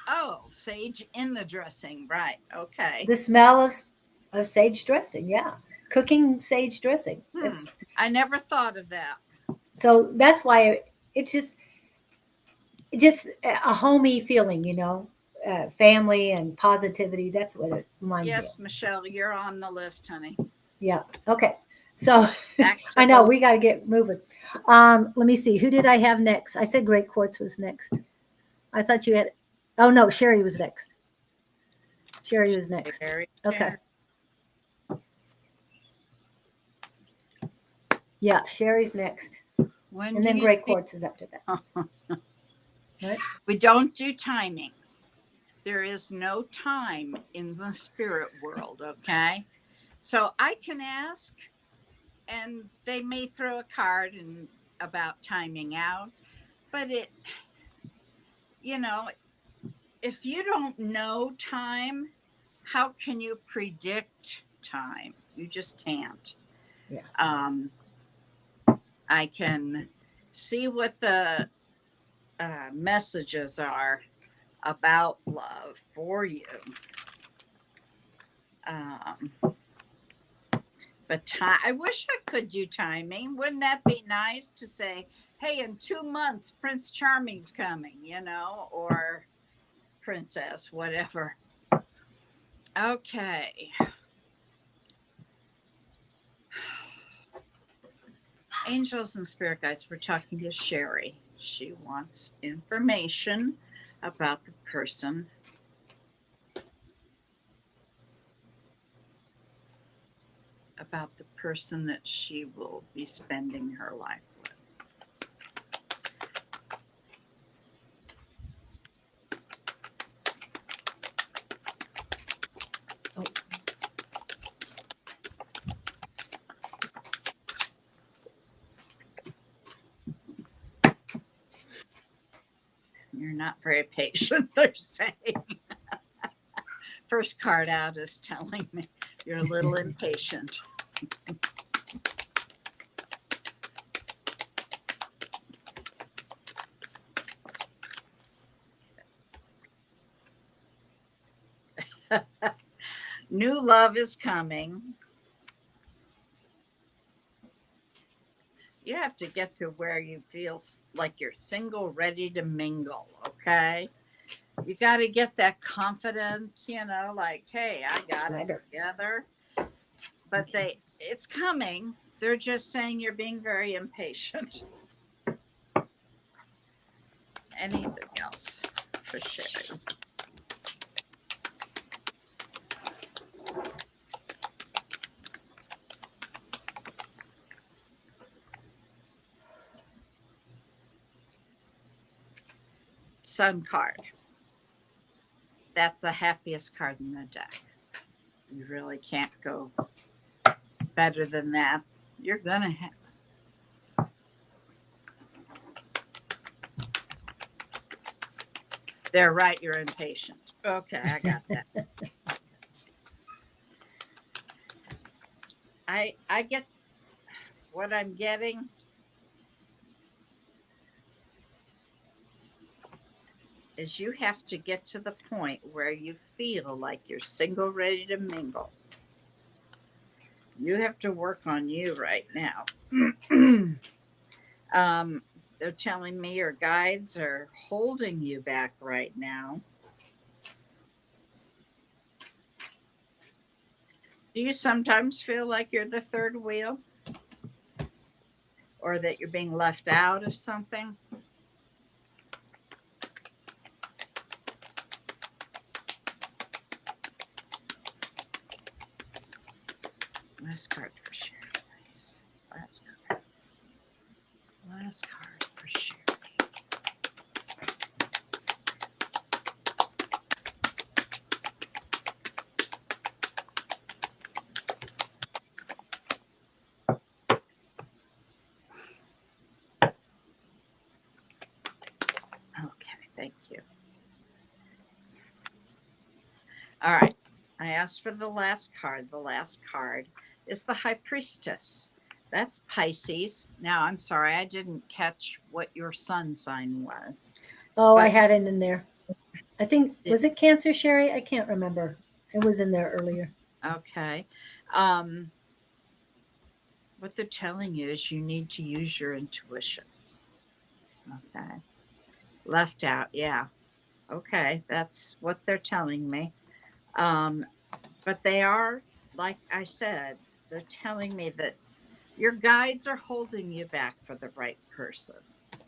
Oh, sage in the dressing. Right. Okay. The smell of sage dressing. Yeah, cooking sage dressing. Hmm. It's I never thought of that. so that's why it's just a homey feeling, family and positivity. That's what it reminds me of. Yes, Michelle, you're on the list, honey. Yeah. Okay. So Back I to know the we got to get moving. Let me see. Who did I have next? I said Great Quartz was next. I thought you had. Oh no, Sherry was next. Sherry was next. very Okay. Yeah, Sherry's next, when and do then you Great see Quartz is after that. Right? we don't do timing. There is no time in the spirit world, okay? So I can ask and they may throw a card and about timing out, but you know, if you don't know time, how can you predict time? You just can't. Yeah. I can see what the messages are about love for you. Um, but I wish I could do timing. Wouldn't that be nice to say, hey, in 2 months, Prince Charming's coming, or princess, whatever. Okay. Angels and spirit guides, we're talking to Sherry. She wants information about the person that she will be spending her life with. Oh. You're not very patient, they're saying. First card out is telling me you're a little impatient. New love is coming. You have to get to where you feel like you're single, ready to mingle, okay? You got to get that confidence, like, hey, I got it Swagger. together. But it's coming. They're just saying you're being very impatient. Anything else for Sherry? Sun card. That's the happiest card in the deck. You really can't go better than that. You're gonna have. They're right. You're impatient. Okay, I got that. I get what I'm getting. Is you have to get to the point where you feel like you're single, ready to mingle. You have to work on you right now. They're telling me your guides are holding you back right now. Do you sometimes feel like you're the third wheel or that you're being left out of something? Last card for Sherry, please. Last card. Last card for Sherry. Okay, thank you. All right. I asked for the last card. The last card is the High Priestess. That's Pisces. Now, I'm sorry, I didn't catch what your sun sign was. Oh, I But had it in there. I think, it, was it Cancer, Sherry? I can't remember. It was in there earlier. okay. What they're telling you is you need to use your intuition. Okay. Left out. Yeah. Okay. That's what they're telling me. But they are, like I said, they're telling me that your guides are holding you back for the right person.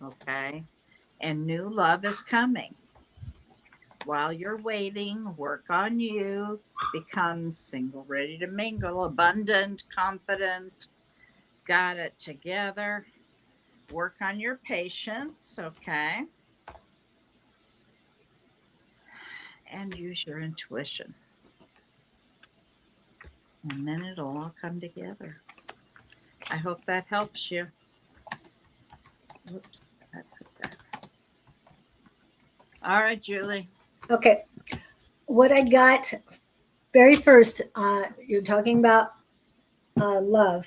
Okay. And new love is coming. While you're waiting, work on you, become single, ready to mingle, abundant, confident, got it together. Work on your patience, okay? And use your intuition. And then it'll all come together. I hope that helps you. Whoops. I put that. All right, Julie. Okay. What I got very first, you're talking about love.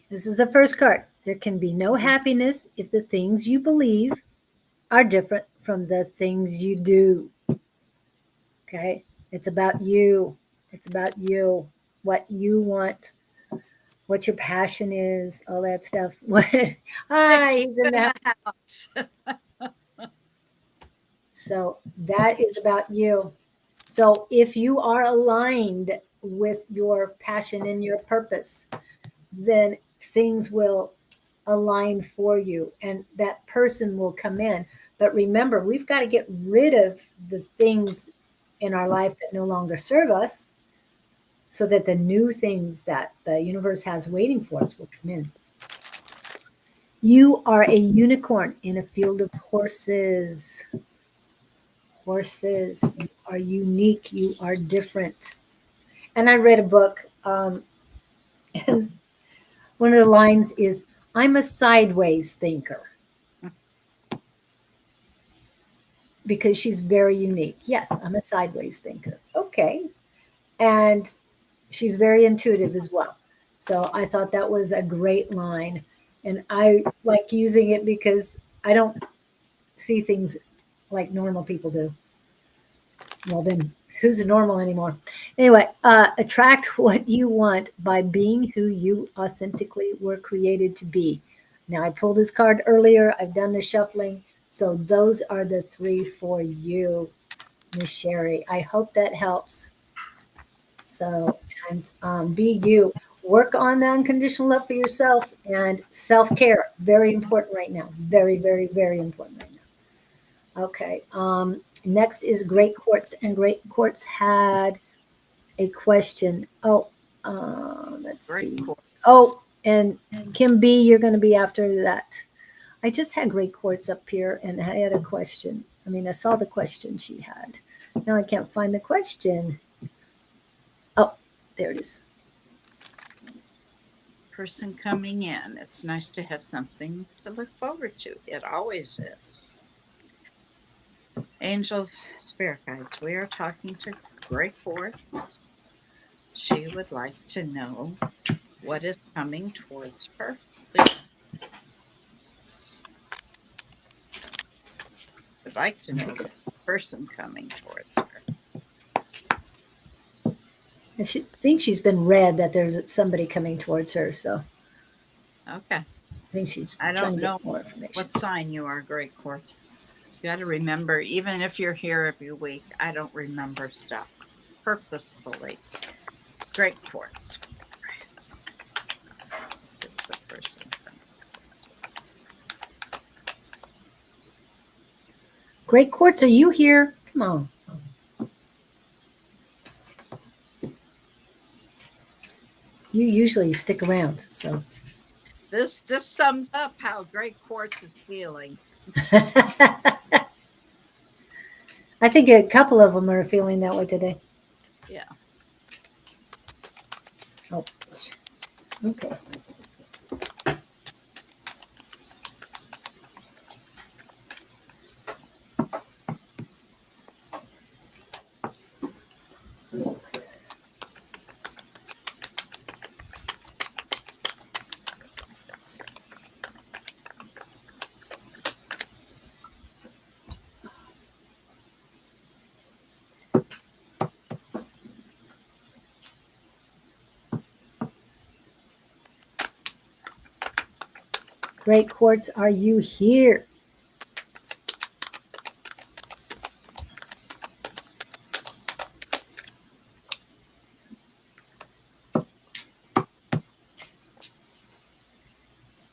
This is the first card. There can be no happiness if the things you believe are different from the things you do. Okay. It's about you. It's about you, what you want, what your passion is, all that stuff. Hi, he's in In the the house. So that is about you. So if you are aligned with your passion and your purpose, then things will align for you and that person will come in. But remember, we've got to get rid of the things in our life that no longer serve us so that the new things that the universe has waiting for us will come in. You are a unicorn in a field of horses. Horses, you are unique, you are different. And I read a book, and one of the lines is, I'm a sideways thinker. Because she's very unique. Yes, I'm a sideways thinker. Okay. And she's very intuitive as well. So I thought that was a great line. And I like using it because I don't see things like normal people do. Well, then who's normal anymore? Anyway, attract what you want by being who you authentically were created to be. Now, I pulled this card earlier. I've done the shuffling. So those are the three for you, Miss Sherry. I hope that helps. So, and be you. Work on the unconditional love for yourself and self-care. Very important right now. Very, very, very important right now. Okay. Next is Great Quartz, and Great Quartz had a question. Oh, let's Great see. quartz. Oh, and Kim B, you're going to be after that. I just had Great Quartz up here, and I had a question. I mean, I saw the question she had. Now I can't find the question. Oh, there it is. Person coming in. It's nice to have something to look forward to. It always is. Angels, spirit guides, we are talking to Great Quartz. She would like to know what is coming towards her. Please. Would like to know the person coming towards her. And she thinks she's been read that there's somebody coming towards her. So Okay. I think she's I trying don't to know get more information. what sign you are, Great Quartz. You got to remember, even if you're here every week, I don't remember stuff purposefully. Great Quartz. Is the person coming towards Great Quartz, are you here? Come on. You usually stick around, so. This sums up how Great Quartz is feeling. I think a couple of them are feeling that way today. Yeah. Oh, okay. Great Quartz, are you here?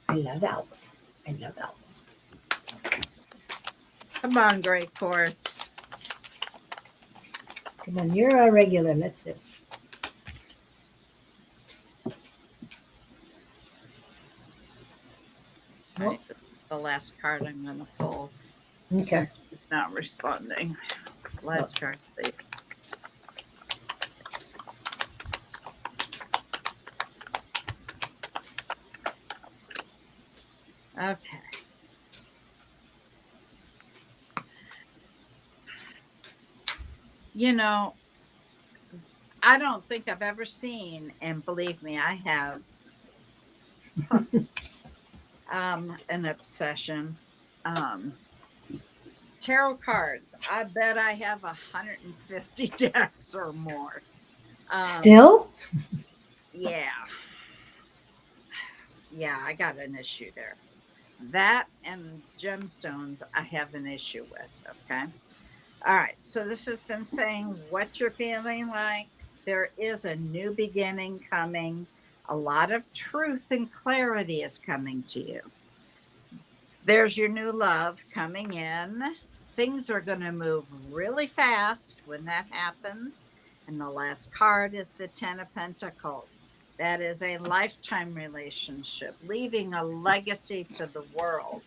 I love owls. I love owls. Come on, Great Quartz. Come on, you're our regular. Let's see. All right, this is the last card I'm going to pull. Okay. Since it's not responding. Last card, please. Okay. You know, I don't think I've ever seen, and believe me, I have, an obsession. Um, Tarot cards. I bet I have 150 decks or more. Still? Yeah. Yeah, I got an issue there. That and gemstones, I have an issue with. Okay. All right. So this has been saying what you're feeling like. There is a new beginning coming. A lot of truth and clarity is coming to you. There's your new love coming in. Things are going to move really fast when that happens. And the last card is the Ten of Pentacles. That is a lifetime relationship, leaving a legacy to the world.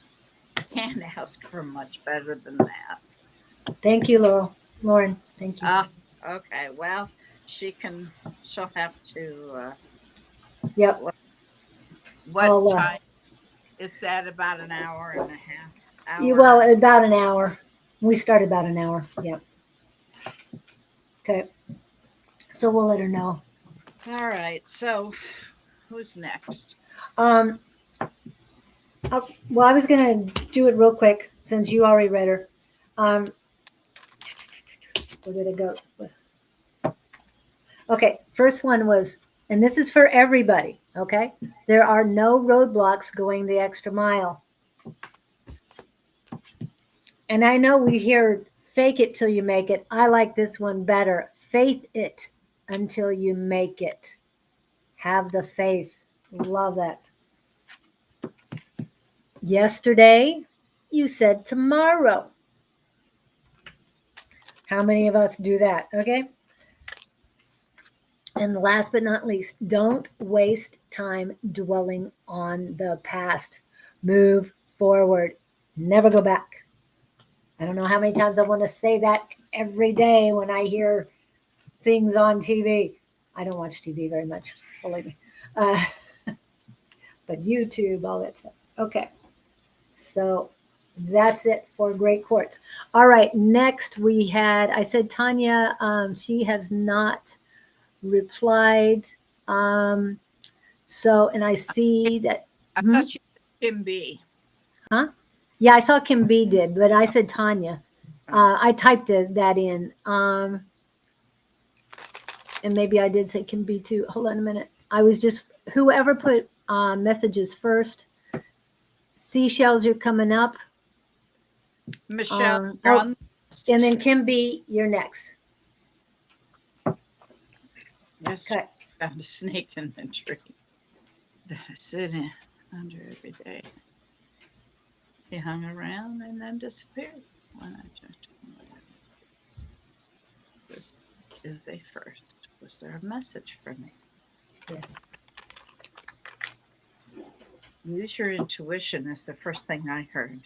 Can't ask for much better than that. Thank you, Laurel. Lauren, thank you. Okay. Well, she'll have to, Yep. what I'll, time? It's at about an hour and a half. well, about an hour. We start about an hour. Yep. Okay. So we'll let her know. All right. So who's next? Well, I was gonna do it real quick since you already read her. Where did it go? Okay, first one was, and this is for everybody. Okay, there are no roadblocks going the extra mile. And I know we hear fake it till you make it. I like this one better. Faith it until you make it. Have the faith. Love that. Yesterday, you said tomorrow. How many of us do that? Okay. And last but not least, don't waste time dwelling on the past. Move forward. Never go back. I don't know how many times I want to say that every day when I hear things on TV. I don't watch TV very much, believe me. But YouTube, all that stuff. Okay. So that's it for Great Quartz. All right. Next, I said Tanya, she has not replied. And I see that. I thought you can be. Huh? Yeah, I saw Kim B did, but I said Tanya. I typed that in. And maybe I did say Kim B too. Hold on a minute. I was just, whoever put messages first. Seashells, you're coming up. Michelle, you're on the list. And then Kim B, you're next. Yes, Okay. found a snake in the tree that I sit in under every day. He hung around and then disappeared when I checked him. This is a first. Was there a message for me? Yes. Use your intuition is the first thing I heard.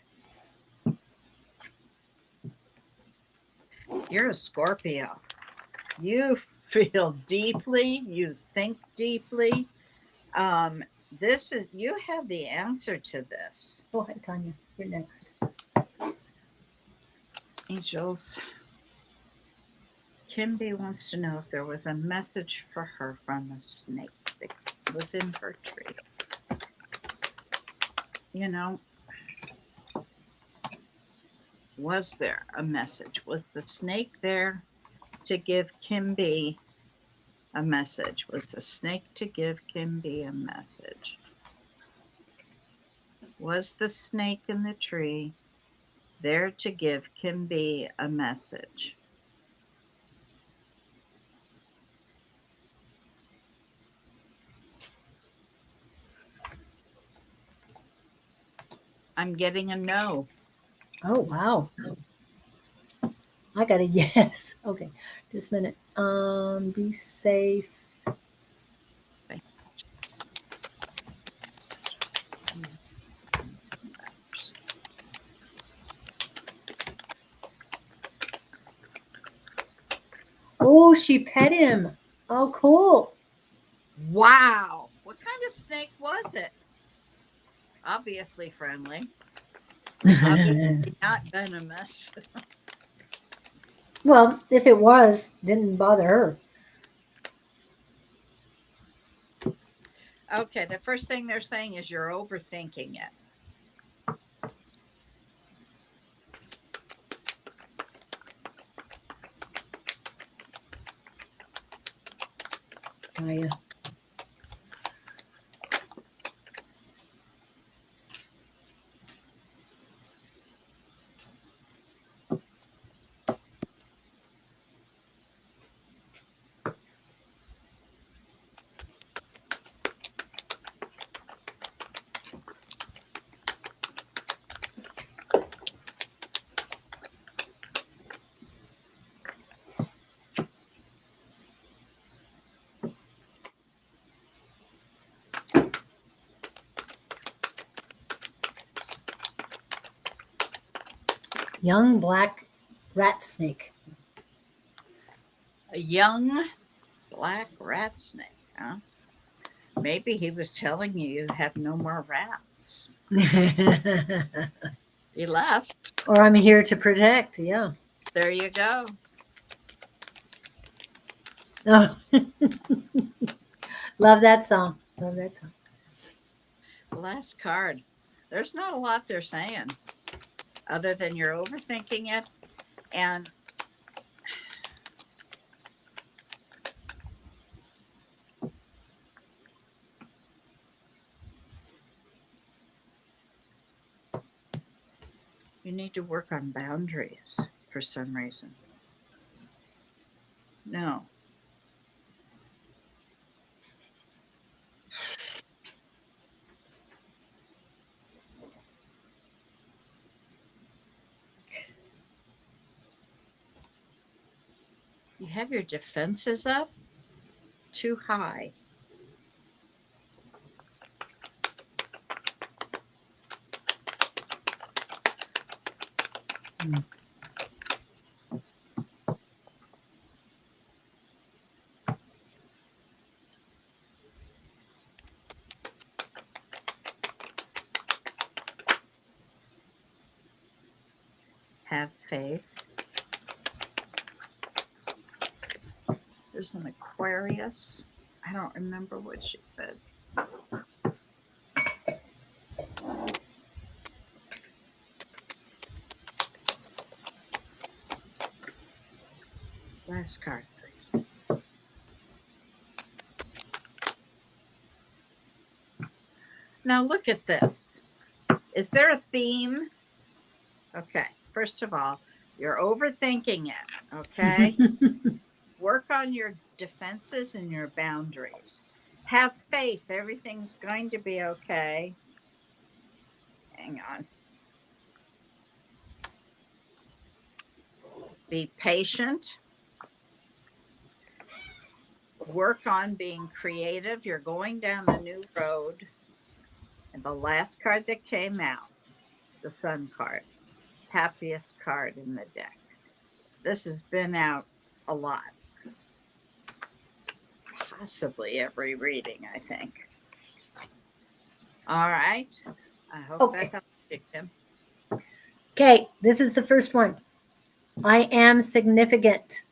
You're a Scorpio. You feel deeply, you think deeply. This is, you have the answer to this. Go ahead, Tanya. You're next. Angels, Kimby wants to know if there was a message for her from a snake that was in her tree. You know, was there a message? Was the snake there to give Kimby a message? Was the snake to give Kimby a message? Was the snake in the tree there to give Kimby a message? I'm getting a no. Oh, wow. I got a yes. Okay, just a minute. Be safe. Oh, she pet him. Oh, cool. Wow. What kind of snake was it? Obviously friendly. Obviously not venomous. Well, if it was, didn't bother her. Okay, the first thing they're saying is you're overthinking it. Tanya. Young black rat snake. A young black rat snake, huh? Maybe he was telling you have no more rats. He left. Or I'm here to protect. Yeah. There you go. Oh. Love that song. Love that song. Last card. There's not a lot they're saying other than you're overthinking it and you need to work on boundaries for some reason. No. You have your defenses up too high. Have faith. There's an Aquarius. I don't remember what she said. Last card, please. Now look at this. Is there a theme? Okay. First of all, you're overthinking it. Okay. Work on your defenses and your boundaries. Have faith. Everything's going to be okay. Hang on. Be patient. Work on being creative. You're going down the new road. And the last card that came out, the Sun card, happiest card in the deck. This has been out a lot, possibly every reading, I think. All right. I hope Okay. that helps you, Kim. Okay, this is the first one. I am significant.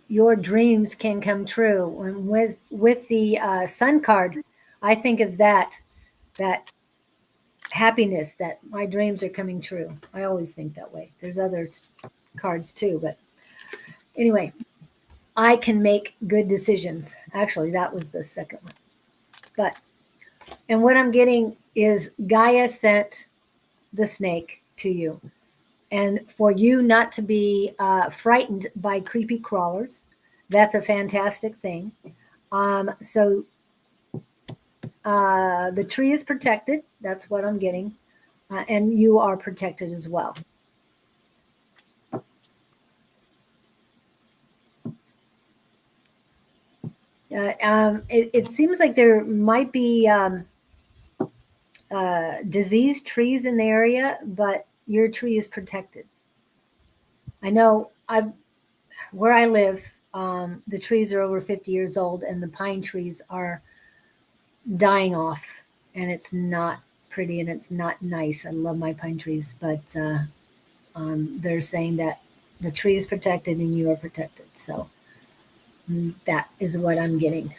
Your dreams can come true. And with the Sun card, I think of that happiness, that my dreams are coming true. I always think that way. There's other cards too, but anyway, I can make good decisions. Actually, that was the second one. But and what I'm getting is Gaia sent the snake to you, and for you not to be frightened by creepy crawlers. That's a fantastic thing. So the tree is protected. That's what I'm getting. And you are protected as well. It seems like there might be diseased trees in the area, but your tree is protected. I know where I live, the trees are over 50 years old, and the pine trees are dying off, and it's not pretty and it's not nice. I love my pine trees, but they're saying that the tree is protected and you are protected. So that is what I'm getting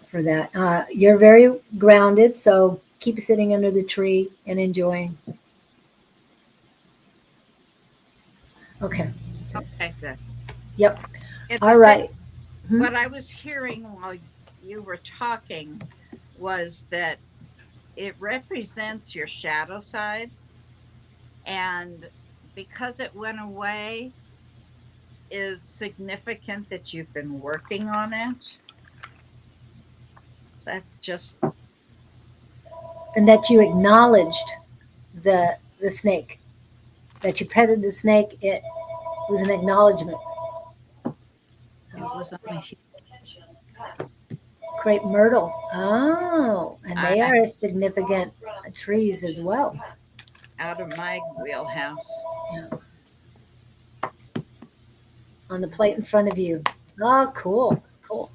for that. You're very grounded, so keep sitting under the tree and enjoying. Okay. Okay, good. Yep. And All right. what I was hearing while you were talking was that it represents your shadow side. And because it went away, is significant that you've been working on it. That's just, And that you acknowledged the snake, that you petted the snake. It was an acknowledgement. it So was on a crepe myrtle. Oh, and they I- are as significant trees as well. out of my wheelhouse. Yeah. On the plate in front of you. Oh, cool. Cool.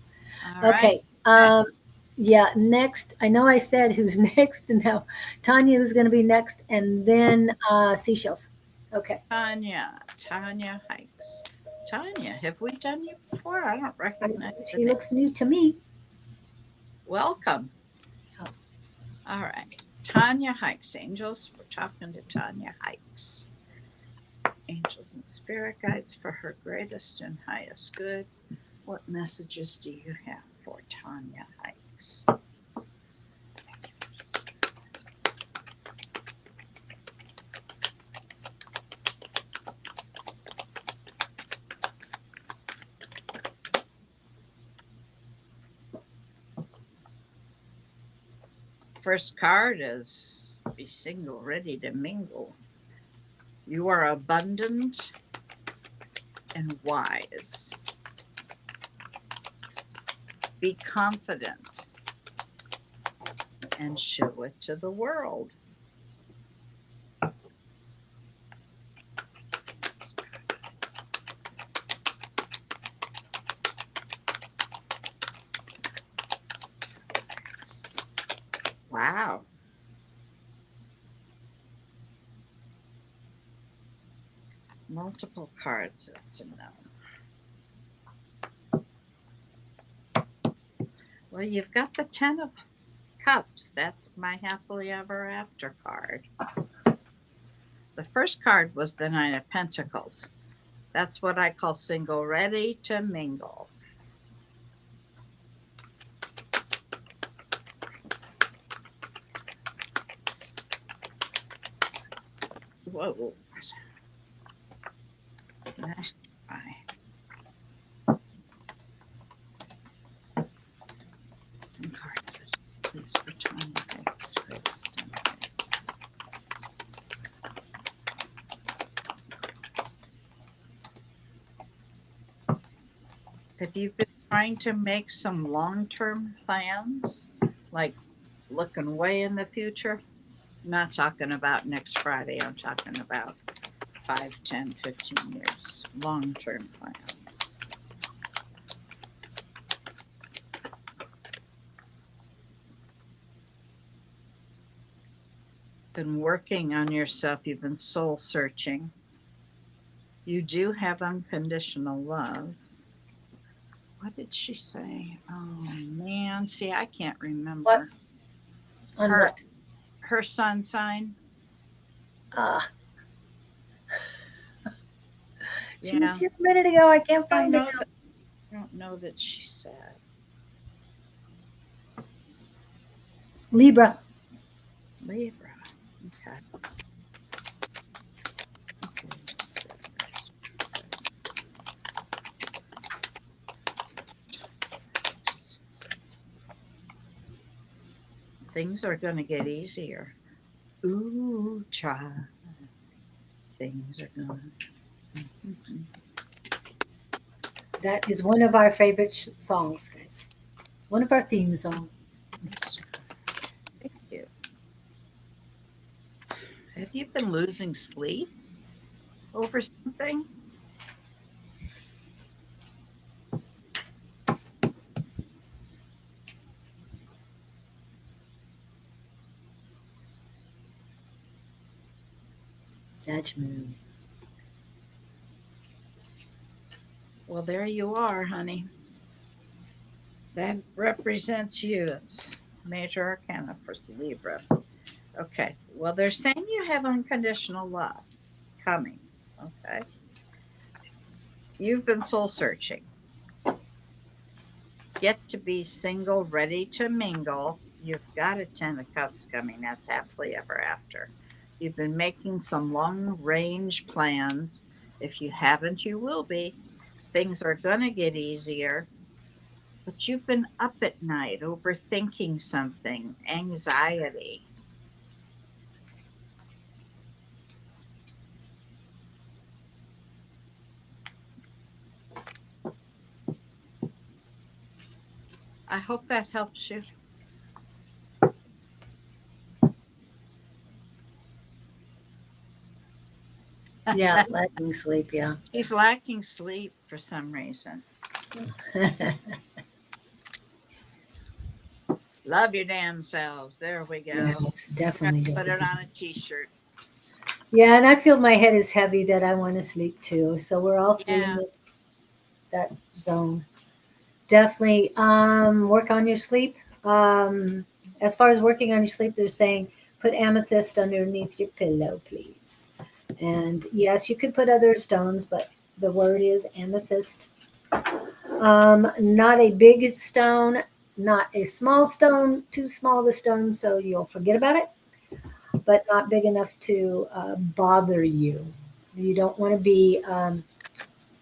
All right. Okay. Yeah, next. I know I said who's next, and now Tanya is going to be next, and then seashells. Okay. Tanya Hikes. Tanya, have we done you before? I don't recognize the She name. looks new to me. Welcome. Oh. All right. Tanya Hikes. Angels, we're talking to Tanya Hikes. Angels and spirit guides for her greatest and highest good. What messages do you have for Tanya Hikes? First card is be single, ready to mingle. You are abundant and wise. Be confident and show it to the world. Wow. Multiple cards, that's a no. Well, you've got the 10 of Cups. That's my happily ever after card. The first card was the 9 of Pentacles. That's what I call single, ready to mingle. Whoa. Nice try. Please for Tanya Hikes, greatest and highest. Have you been trying to make some long-term plans, like looking way in the future. I'm not talking about next Friday. I'm talking about 5, 10, 15 years. Long-term plans. Been working on yourself. You've been soul searching. You do have unconditional love. What did she say? Oh man, see, I can't What? remember. On Her what? her sun sign. Ah, she was Yeah. here a minute ago. I can't I don't find it know now. that I don't know that she said. Libra. Libra. Okay. Okay. Things are gonna get easier. Ooh, child. Things are gonna. Mhm. That is one of our favorite songs, guys. One of our theme songs. Yes. Thank you. Have you been losing sleep over something? Sag Moon. Well, there you are, honey. That represents you. It's major arcana for Libra. Okay. Well, they're saying you have unconditional love coming. Okay. You've been soul searching. Get to be single, ready to mingle. You've got a 10 of cups coming. That's happily ever after. You've been making some long range plans. If you haven't, you will be. Things are going to get easier. But you've been up at night overthinking something, anxiety. I hope that helps you. Yeah, lacking sleep. Yeah. She's lacking sleep for some reason. Love your damn selves. There we go. Yeah, it's We're going definitely to good put to it do. on a t shirt. Yeah, and I feel my head is heavy that I want to sleep too. So we're all three in Yeah. that zone. Definitely work on your sleep. As far as working on your sleep, they're saying put amethyst underneath your pillow, please. And yes, you could put other stones, but the word is amethyst. Not a big stone, not a small stone, too small of a stone, so you'll forget about it, but not big enough to bother you. You don't want to be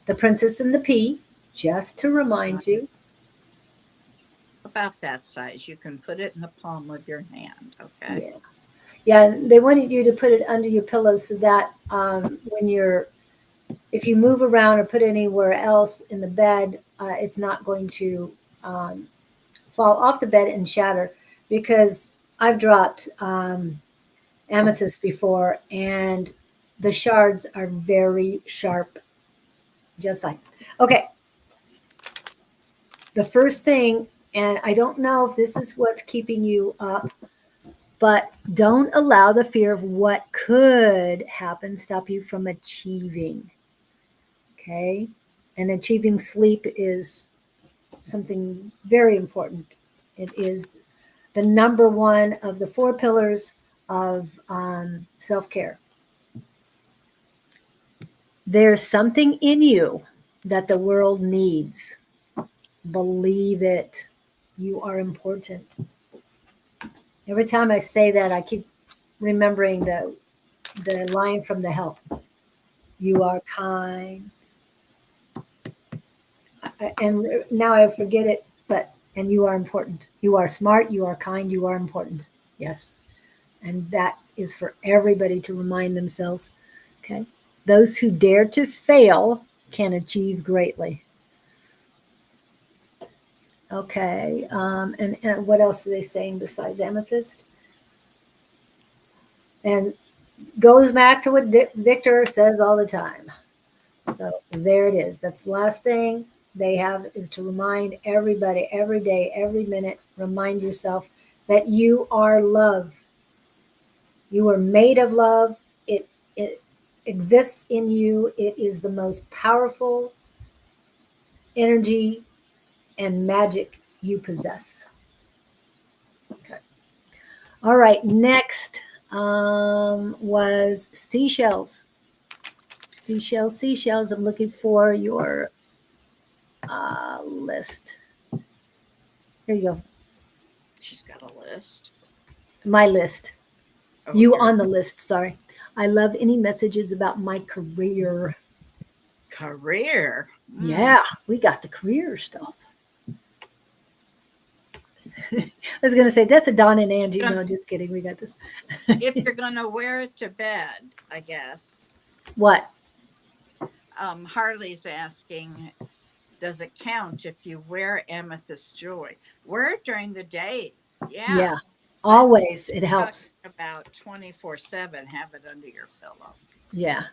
the princess and the pea, just to remind you. About that size. You can put it in the palm of your hand. Okay. Yeah. Yeah, they wanted you to put it under your pillow so that if you move around or put it anywhere else in the bed, it's not going to um, fall off the bed and shatter. Because I've dropped amethyst before, and the shards are very sharp. Just like, okay, the first thing, and I don't know if this is what's keeping you up, but don't allow the fear of what could happen stop you from achieving. Okay. And achieving sleep is something very important. It is the number one of the four pillars of self care. There's something in you that the world needs. Believe it. You are important. Every time I say that, I keep remembering the line from The Help. You are kind. And now I forget it, but and you are important. You are smart. You are kind. You are important. Yes, and that is for everybody to remind themselves. Okay, those who dare to fail can achieve greatly. Okay. And what else are they saying besides amethyst? And goes back to what Victor says all the time. So there it is. That's the last thing they have is to remind everybody every day, every minute, remind yourself that you are love. You are made of love. It exists in you. It is the most powerful energy and magic you possess. Okay. All right. Next was seashells. Seashells, seashells. I'm looking for your list. Here you go. She's got a list. My list. Oh, You your on the list. Sorry. I love any messages about my career. career. Yeah, we got the career stuff. I was going to say that's a Don and Angie. No, just kidding. We got this. If you're gonna wear it to bed, I guess. What? Harley's asking, does it count if you wear amethyst jewelry? Wear it during the day. Yeah. Yeah, But always. It talking helps. about 24/7, have it under your pillow. Yeah.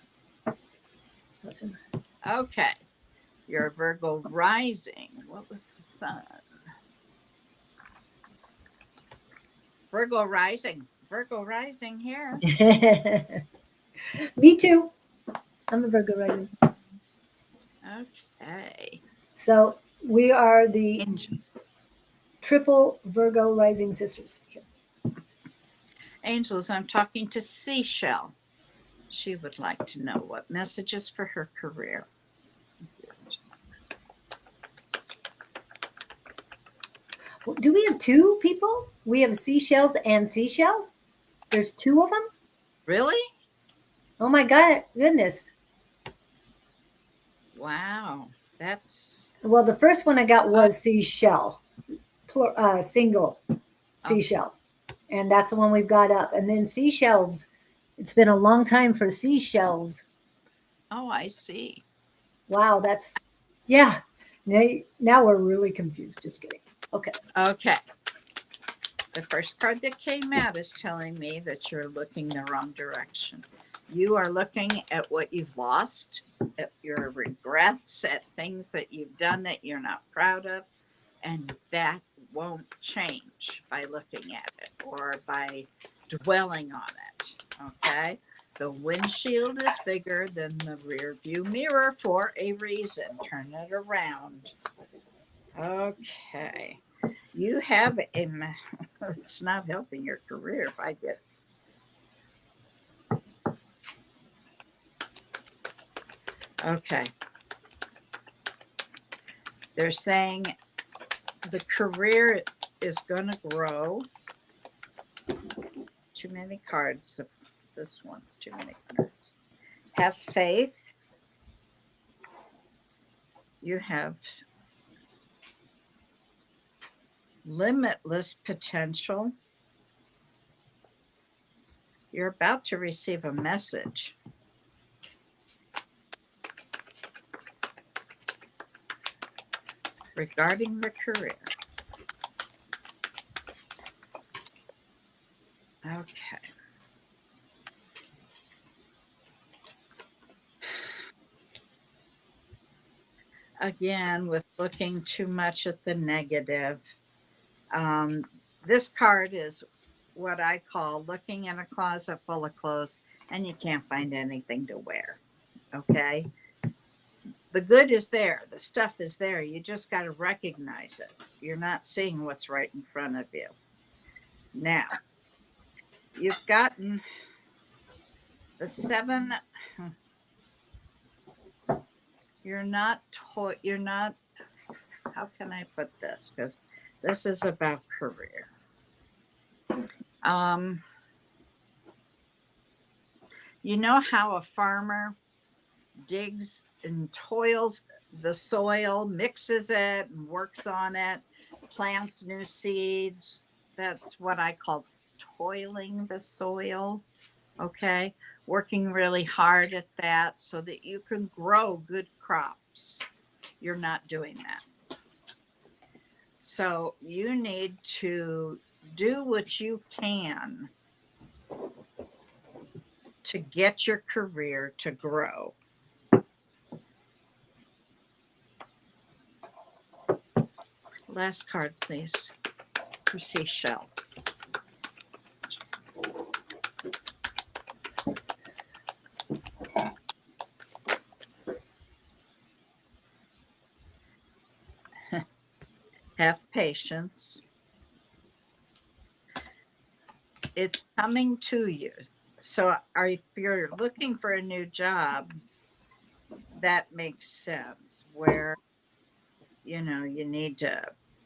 Okay. Your Virgo rising. What was the sun? Virgo rising. Virgo rising here. Me too. I'm a Virgo rising. Okay. So we are the Angel. triple Virgo rising sisters. Angels, I'm talking to Seashell. She would like to know what messages for her career. Do we have two people? We have seashells and seashell? There's two of them? Really? Oh my God, goodness. Wow. That's Well, the first one I got was seashell, single seashell. And that's the one we've got up. And then seashells, it's been a long time for seashells. oh, I see. Wow, that's, yeah. Now we're really confused. Just kidding. Okay. Okay. The first card that came out is telling me that you're looking the wrong direction. You are looking at what you've lost, at your regrets, at things that you've done that you're not proud of, and that won't change by looking at it or by dwelling on it. Okay. The windshield is bigger than the rear view mirror for a reason. Turn it around. Okay. You have a, it's not helping your career if I get. Okay. They're saying the career is going to grow. Too many cards. This one's too many cards. Have faith. You have limitless potential. You're about to receive a message. Regarding the career. Okay. Again, with looking too much at the negative, this card is what I call looking in a closet full of clothes and you can't find anything to wear. Okay. The good is there, the stuff is there. You just got to recognize it. You're not seeing what's right in front of you. Now, you've gotten the seven. You're not, you're not, how can I put this? Because this is about career. You know how a farmer digs and toils the soil, mixes it and works on it, plants new seeds. That's what I call toiling the soil. Okay. Working really hard at that so that you can grow good crops. You're not doing that. So you need to do what you can to get your career to grow. Last card, please, for Seashell. Have patience. It's coming to you. So if you're looking for a new job, that makes sense, where you need to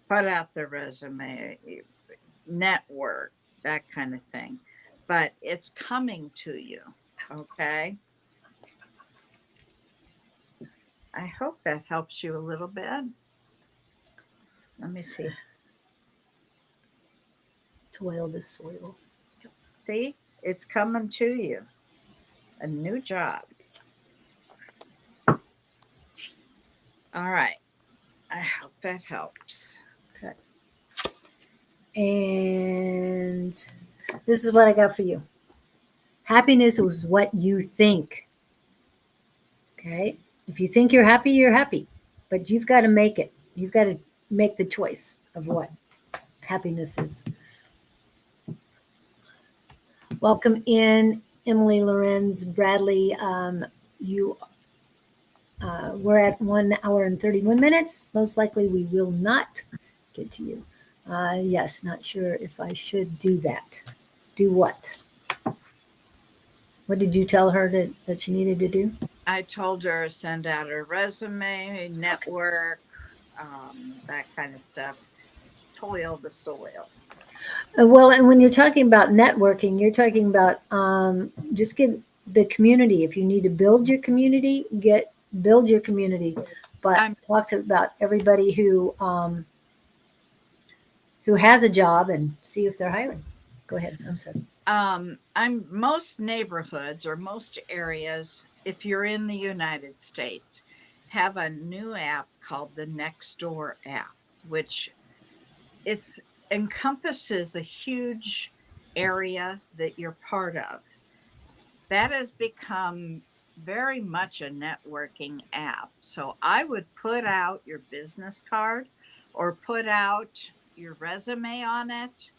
put out the resume, network, that kind of thing. But it's coming to you. Okay. I hope that helps you a little bit. Let me see. Toil the soil. See, it's coming to you. A new job. All right. I hope that helps. Okay. And this is what I got for you. Happiness is what you think. Okay. If you think you're happy, but you've got to make it. You've got to make the choice of what happiness is. Welcome in, Emily, Lorenz, Bradley. We're at 1 hour and 31 minutes. Most likely we will not get to you. Yes, not sure if I should do that. Do what? What did you tell her that she needed to do? I told her send out her resume, network, that kind of stuff. Toil the soil. Well, and when you're talking about networking, you're talking about just get the community. If you need to build your community, build your community. But talk about everybody who has a job and see if they're hiring. Go ahead. I'm sorry. I'm most neighborhoods or most areas, if you're in the United States, have a new app called the Nextdoor app, which encompasses a huge area that you're part of. That has become very much a networking app. So I would put out your business card or put out your resume on it.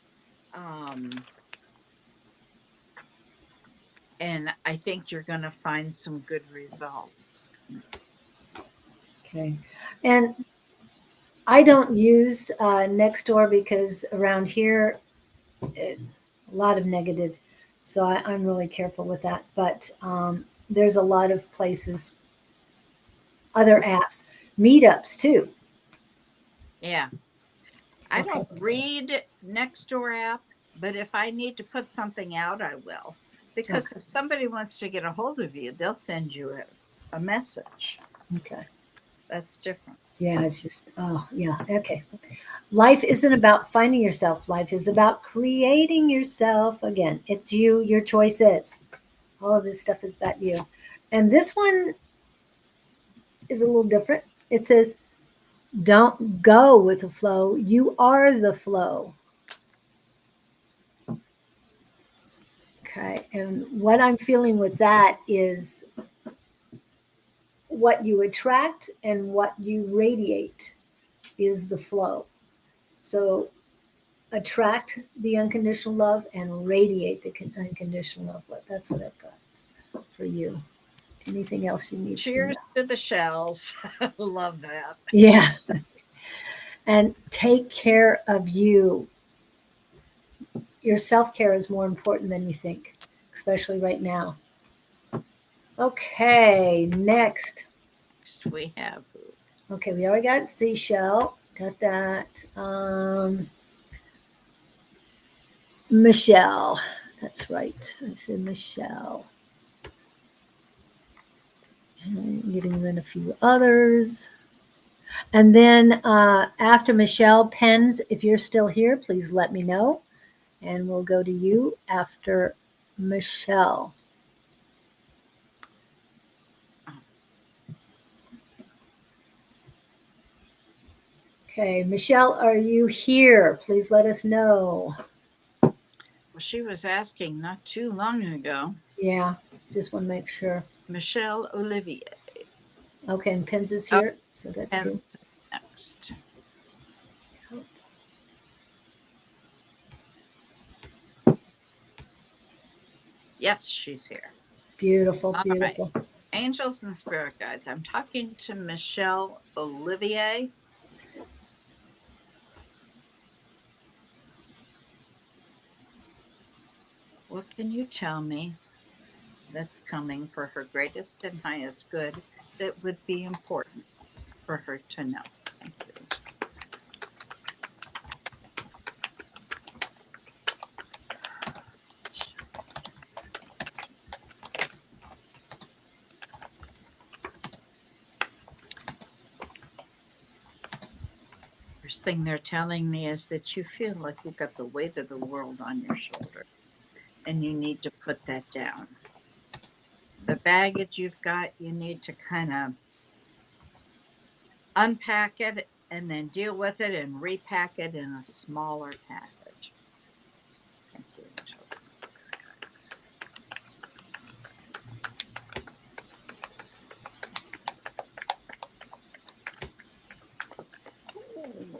And I think you're going to find some good results. Okay. And I don't use Nextdoor because around here, a lot of negative. So I'm really careful with that. But there's a lot of places, other apps, meetups too. Yeah. I don't read Nextdoor app, but if I need to put something out, I will. Because if somebody wants to get a hold of you, they'll send you a message. Okay. That's different. Yeah, it's just, oh, yeah. Okay. Life isn't about finding yourself. Life is about creating yourself. Again, it's you, your choices. All of this stuff is about you. And this one is a little different. It says, don't go with the flow. You are the flow. Okay. And what I'm feeling with that is what you attract and what you radiate is the flow. So attract the unconditional love and radiate the unconditional love. That's what I've got for you. Anything else you need? Cheers to the shells. Love that. Yeah. And take care of you. Your self-care is more important than you think, especially right now. Okay, next. Next we have. Okay, we already got seashell. Got that. Michelle. That's right. I said Michelle. And getting rid of a few others. And then after Michelle Pens, if you're still here, please let me know. And we'll go to you after Michelle. Okay, Michelle, are you here? Please let us know. Well, she was asking not too long ago. Yeah, just want to make sure. Michelle Olivier. Okay, and Pens is Oh, here, so that's and good. next. Yes, she's here. Beautiful, All right. beautiful. Angels and spirit guides. I'm talking to Michelle Olivier. What can you tell me that's coming for her greatest and highest good that would be important for her to know? Thank you. First thing they're telling me is that you feel like you've got the weight of the world on your shoulder and you need to put that down. The baggage you've got, you need to kind of unpack it and then deal with it and repack it in a smaller package. Thank you, angels and spirit guides.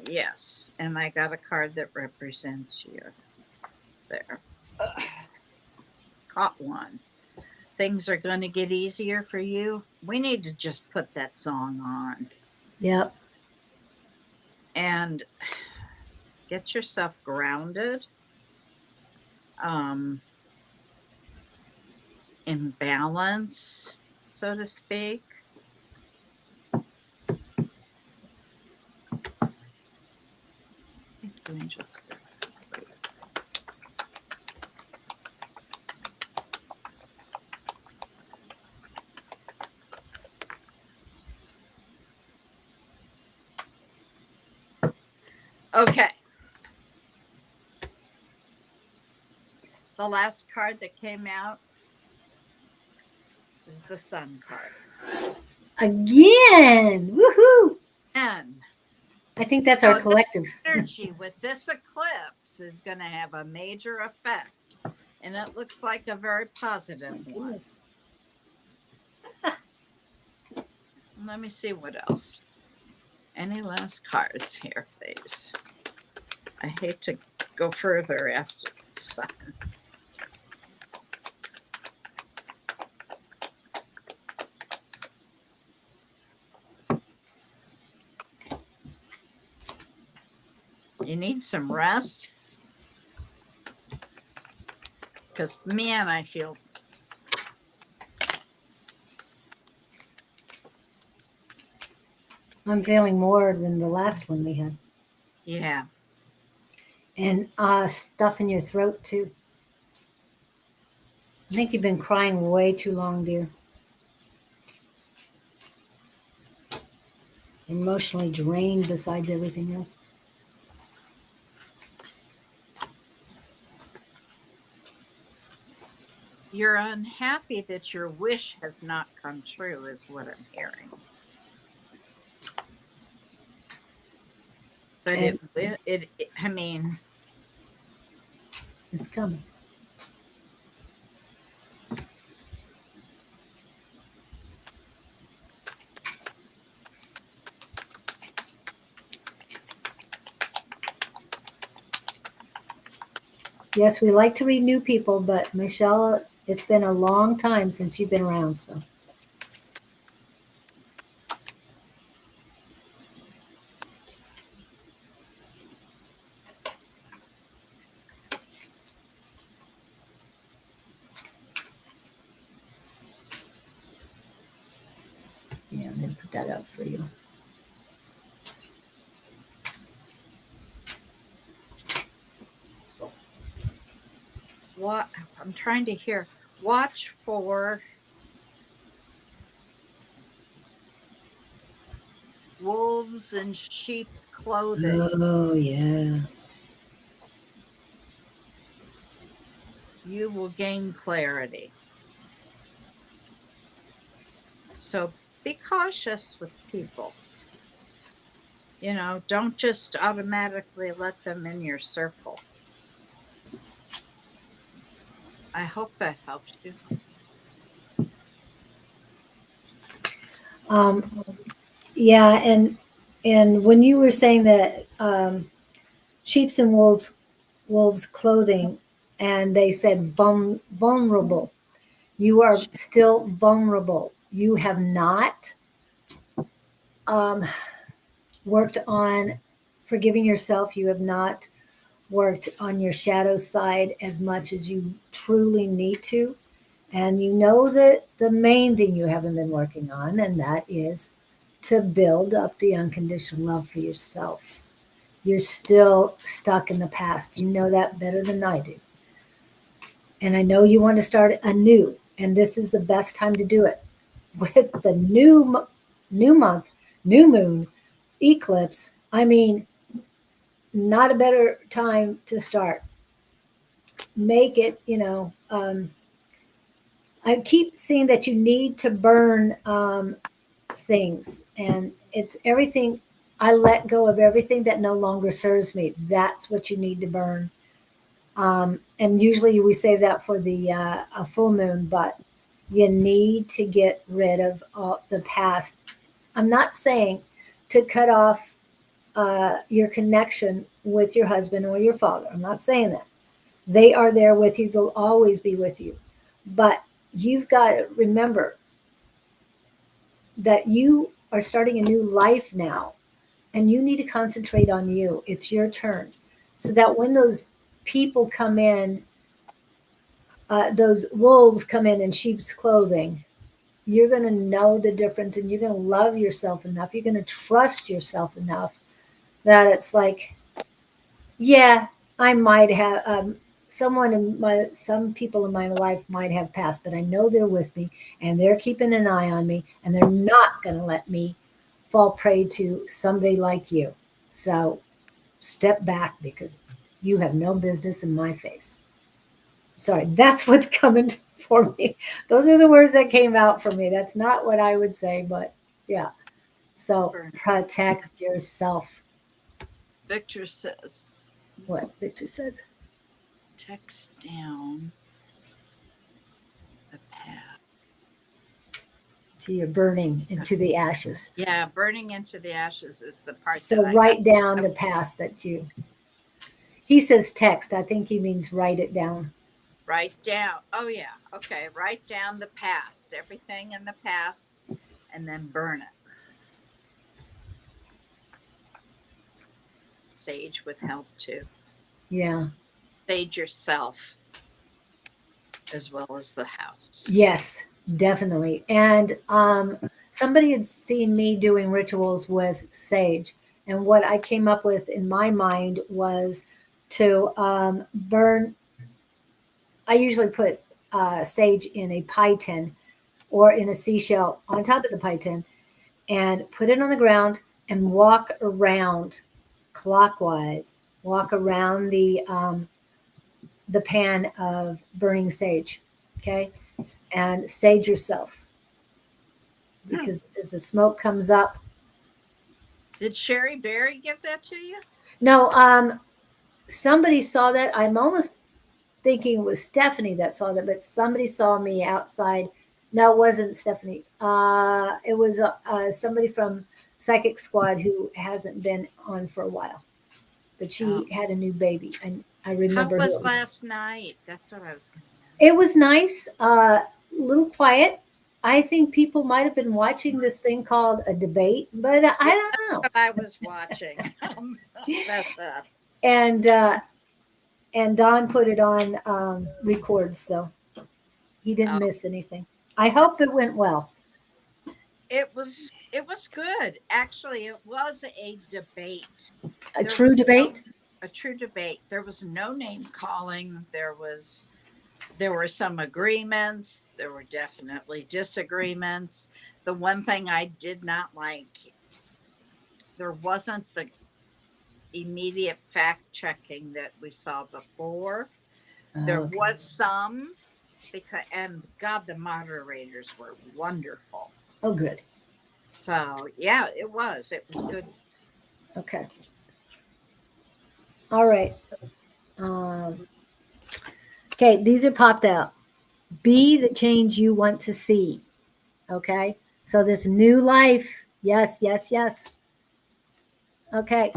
Yes, and I got a card that represents you there. Ugh. Caught one. Things are going to get easier for you. We need to just put that song on Yep. and get yourself grounded, um, in balance, so to speak. Thank you, angel spirit. Okay. The last card that came out is the Sun card. Again. Woohoo. And I think that's our so this collective. energy with this eclipse is going to have a major effect. And it looks like a very positive one. Goodness. Let me see what else. Any last cards here, please? I hate to go further after the sun. You need some rest? Because, man, I feel... I'm feeling more than the last one we had. Yeah. And stuff in your throat, too. I think you've been crying way too long, dear. Emotionally drained besides everything else. You're unhappy that your wish has not come true, is what I'm hearing. But And I mean, it's coming. Yes, we like to read new people, but Michelle, it's been a long time since you've been around, so. Yeah, I'm going to put that up for you. what I'm trying to hear. Watch for wolves in sheep's clothing. Oh, yeah. You will gain clarity. So be cautious with people. Don't just automatically let them in your circle. I hope that helps you. Um, yeah, and when you were saying that sheep's and wolves clothing, and they said vulnerable. You are still vulnerable. You have not um, worked on forgiving yourself. You have not worked on your shadow side as much as you truly need to. And you know that the main thing you haven't been working on, and that is to build up the unconditional love for yourself. You're still stuck in the past. You know that better than I do. And I know you want to start anew, and this is the best time to do it. With the new month, new moon, eclipse, I mean, not a better time to start. Make it, I keep seeing that you need to burn things, and it's everything. I let go of everything that no longer serves me. That's what you need to burn. And usually we save that for the a full moon, but you need to get rid of all the past. I'm not saying to cut off your connection with your husband or your father. I'm not saying that. They are there with you, they'll always be with you. But you've got to remember that you are starting a new life now, and you need to concentrate on you. It's your turn. So that when those people come in, those wolves come in sheep's clothing, you're going to know the difference, and you're going to love yourself enough. You're going to trust yourself enough that it's like, yeah, I might have some people in my life might have passed, but I know they're with me, and they're keeping an eye on me, and they're not going to let me fall prey to somebody like you. So step back, because you have no business in my face. Sorry, that's what's coming for me. Those are the words that came out for me. That's not what I would say, but yeah. So Burn. protect yourself. Victor says, What Victor says. text down the path. To your burning into the ashes. Yeah, burning into the ashes is the part So that I write down have. the past that you. He says text. I think he means write it down. Write down. Oh, yeah. Okay. Write down the past, everything in the past, and then burn it. Sage would help too. Yeah. Sage yourself as well as the house. Yes, definitely. And somebody had seen me doing rituals with sage, and what I came up with in my mind was to burn. I usually put sage in a pie tin or in a seashell on top of the pie tin, and put it on the ground and walk around clockwise. Walk around the pan of burning sage, okay, and sage yourself, Hmm. because as the smoke comes up. Did Sherry Berry give that to you? No, somebody saw that. I'm almost thinking it was Stephanie that saw that, but somebody saw me outside. No, it wasn't Stephanie. It was somebody from Psychic Squad who hasn't been on for a while, but Oh. she had a new baby, and I How remember who was it was. last night? That's what I was going to It ask. was nice, a little quiet. I think people might have been watching this thing called a debate, but I Yeah, don't that's know. what I was watching. That's And and Don put it on record, so he didn't oh, miss anything. I hope it went well. it was good. Actually, it was a debate. A There true was no debate. a true debate. There was no name calling. There were some agreements. There were definitely disagreements. The one thing I did not like, there wasn't the immediate fact checking that we saw before. There Okay. was some, because, and God, the moderators were wonderful. Oh, good. So yeah, it was good. Okay. All right. Um, okay, these are popped out. Be the change you want to see. Okay. So this new life. Yes, yes, yes. Okay.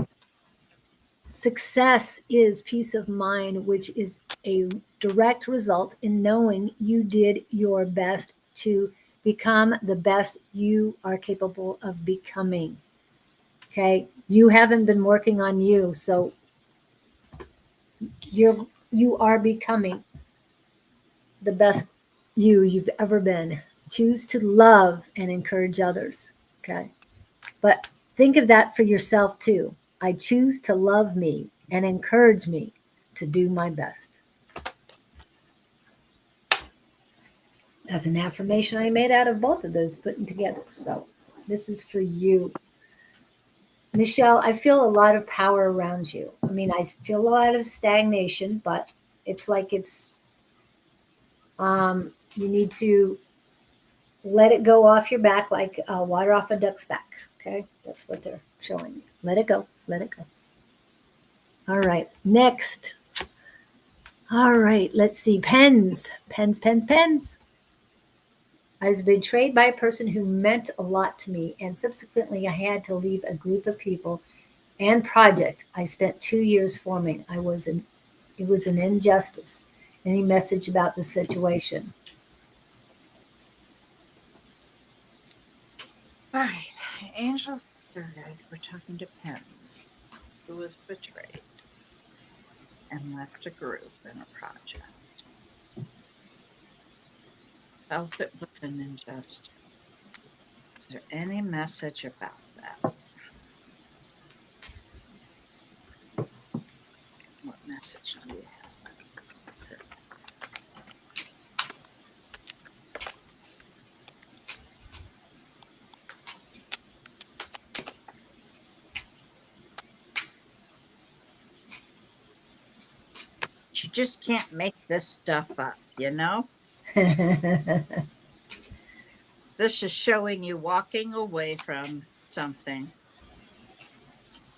Success is peace of mind, which is a direct result in knowing you did your best to become the best you are capable of becoming. Okay. You haven't been working on you. So you are becoming the best you've ever been. Choose to love and encourage others. Okay. But think of that for yourself too. I choose to love me and encourage me to do my best. That's an affirmation I made out of both of those putting together. So this is for you. Michelle, I feel a lot of power around you. I mean, I feel a lot of stagnation, but it's like you need to let it go off your back like water off a duck's back. Okay. That's what they're showing me. Let it go. Let it go. All right. Next. All right. Let's see. Pens. Pens, pens, pens. I was betrayed by a person who meant a lot to me, and subsequently I had to leave a group of people and project I spent 2 years forming. It was an injustice. Any message about the situation? All right. Angels, guys, we're talking to Penn, who was betrayed and left a group in a project. Felt it was an injustice. Is there any message about that? What message do you have? You just can't make this stuff up, you know? This is showing you walking away from something.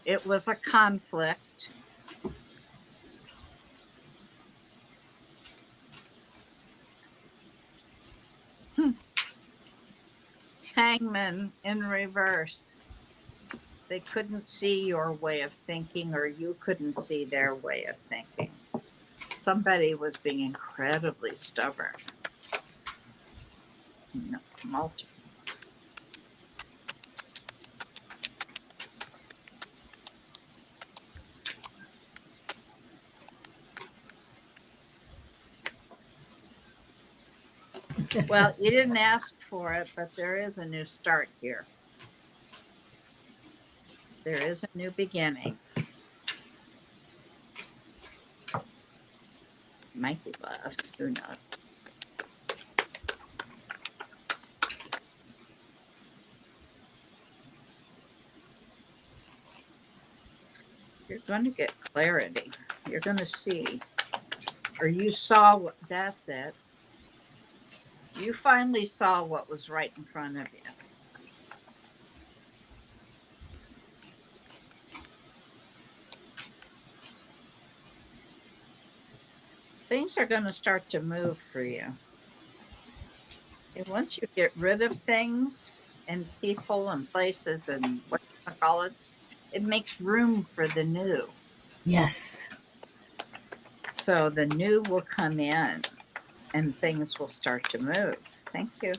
It was a conflict. Hangman in reverse. They couldn't see your way of thinking, or you couldn't see their way of thinking. Somebody was being incredibly stubborn. No, multiple. Well, you didn't ask for it, but there is a new start here. There is a new beginning. Might be love. Who knows? You're going to get clarity. You're going to see, or you saw what, that's it. You finally saw what was right in front of you. Things are going to start to move for you. And once you get rid of things and people and places and what you call it makes room for the new. Yes. So the new will come in and things will start to move. Thank you.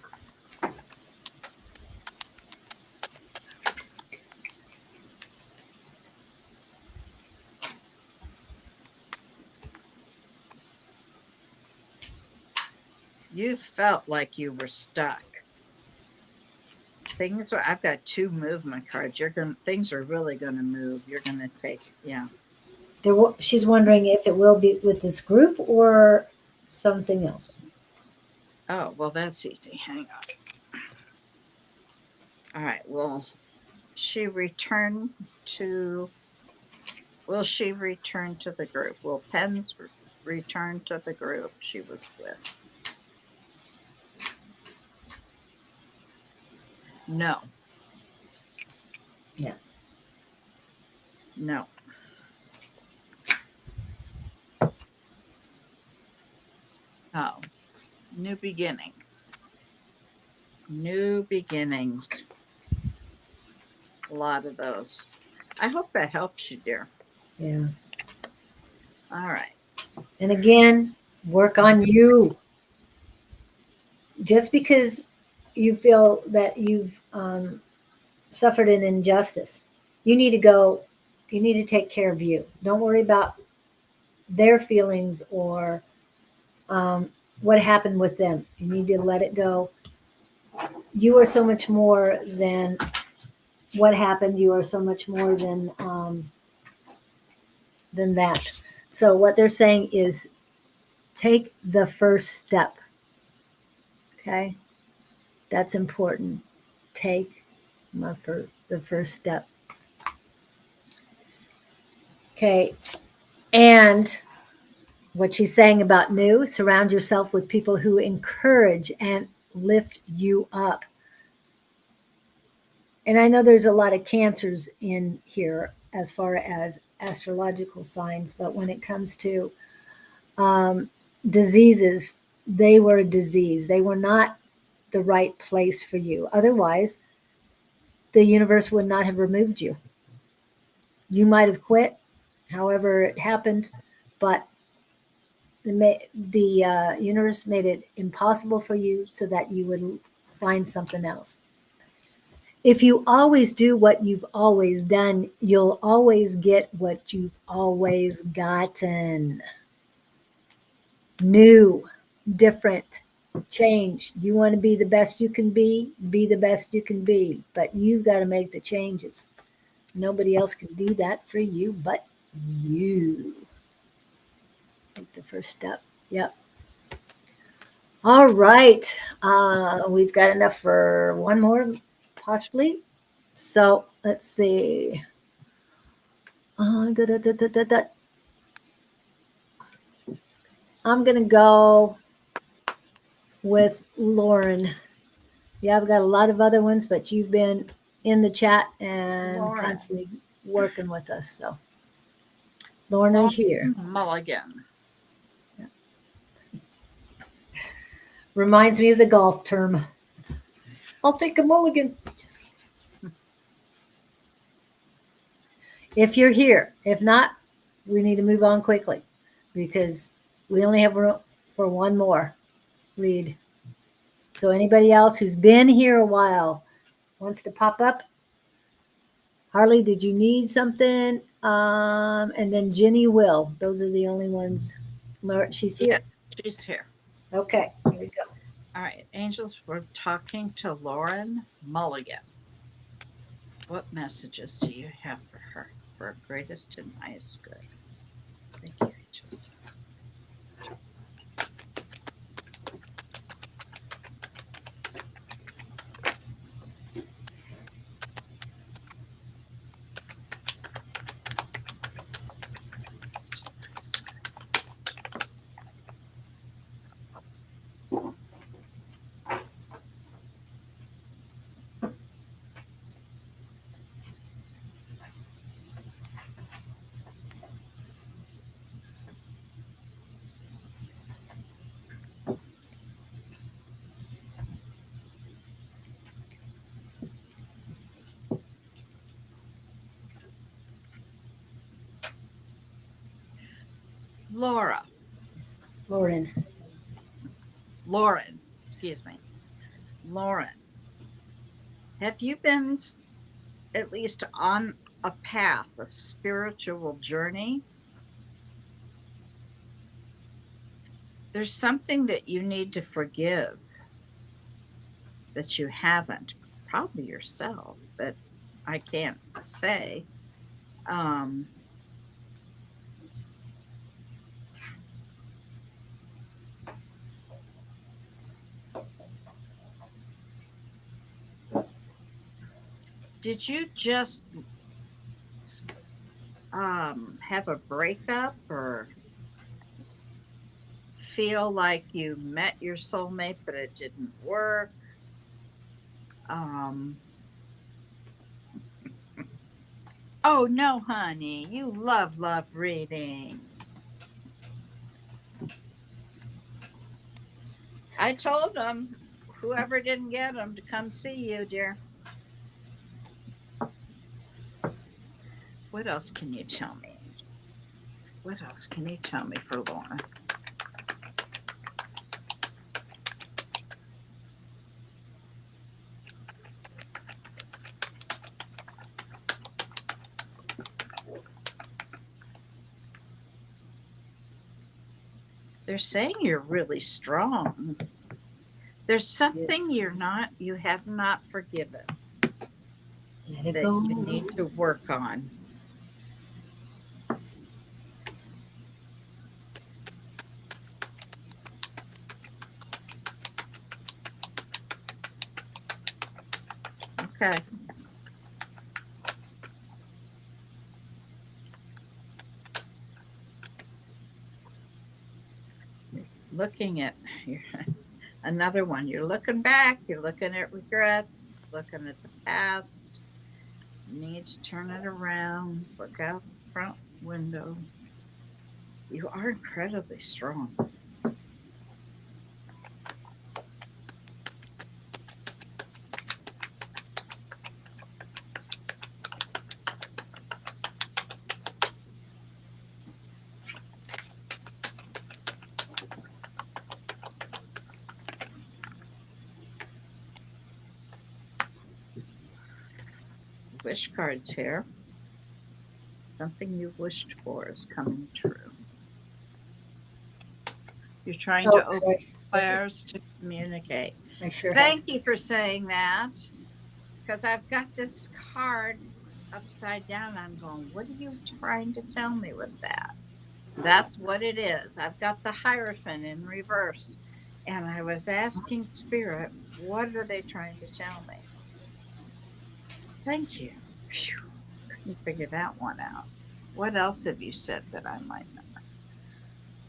You felt like you were stuck. Things are, I've got two movement cards. Things are really gonna move. You're gonna take, yeah. She's wondering if it will be with this group or something else. Oh, well, that's easy. Hang on. All right. She return to will she return to the group? Will Penn's return to the group she was with? No. Yeah. No. So, new beginning. New beginnings. A lot of those. I hope that helps you, dear. Yeah. All right. And again, work on you. Just because you feel that you've suffered an injustice, you need to go, you need to take care of you. Don't worry about their feelings or what happened with them. You need to let it go. You are so much more than what happened. You are so much more than that. So what they're saying is take the first step. Okay, that's important. Take the first step. Okay, and what she's saying about new, surround yourself with people who encourage and lift you up. And I know there's a lot of cancers in here as far as astrological signs, but when it comes to um, diseases, they were a disease. They were not the right place for you. Otherwise, the universe would not have removed you. You might have quit, however it happened, but the universe made it impossible for you so that you would find something else. If you always do what you've always done, you'll always get what you've always gotten. New, different, change. You want to be the best you can be the best you can be, but you've got to make the changes. Nobody else can do that for you but you. Take the first step. Yep. All right. We've got enough for one more, possibly. So let's see. Da, da, da, da, da, da. I'm going to go with Lauren. Yeah, I've got a lot of other ones, but you've been in the chat and Lauren. constantly working with us. So, Lauren, are you here? Mulligan. Reminds me of the golf term. I'll take a mulligan. Just kidding. If you're here, if not, we need to move on quickly because we only have room for one more read. So anybody else who's been here a while wants to pop up? Harley, did you need something? And then Jenny will. Those are the only ones. She's here. Yeah, she's here. Okay, here we go. All right, angels, we're talking to Lauren Mulligan. What messages do you have for her for her greatest and highest good? Thank you, angels. Lauren, excuse me. Lauren, have you been at least on a path of spiritual journey? There's something that you need to forgive that you haven't, probably yourself, but I can't say. Um, did you just have a breakup or feel like you met your soulmate but it didn't work? Oh, no, honey. You love readings. I told them, whoever didn't get them, to come see you, dear. What else can you tell me? What else can you tell me for Laura? They're saying you're really strong. There's something you have not forgiven Let it that go. you need to work on. Okay. Looking at another one. You're looking back, you're looking at regrets, looking at the past. You need to turn it around, look out the front window. You are incredibly strong. Wish cards here. Something you've wished for is coming true. You're trying to open prayers to communicate. I sure Thank you for saying that, because I've got this card upside down. I'm going, what are you trying to tell me with that? That's what it is. I've got the Hierophant in reverse. And I was asking Spirit, what are they trying to tell me? Thank you. Phew. Couldn't figure that one out. What else have you said that I might know?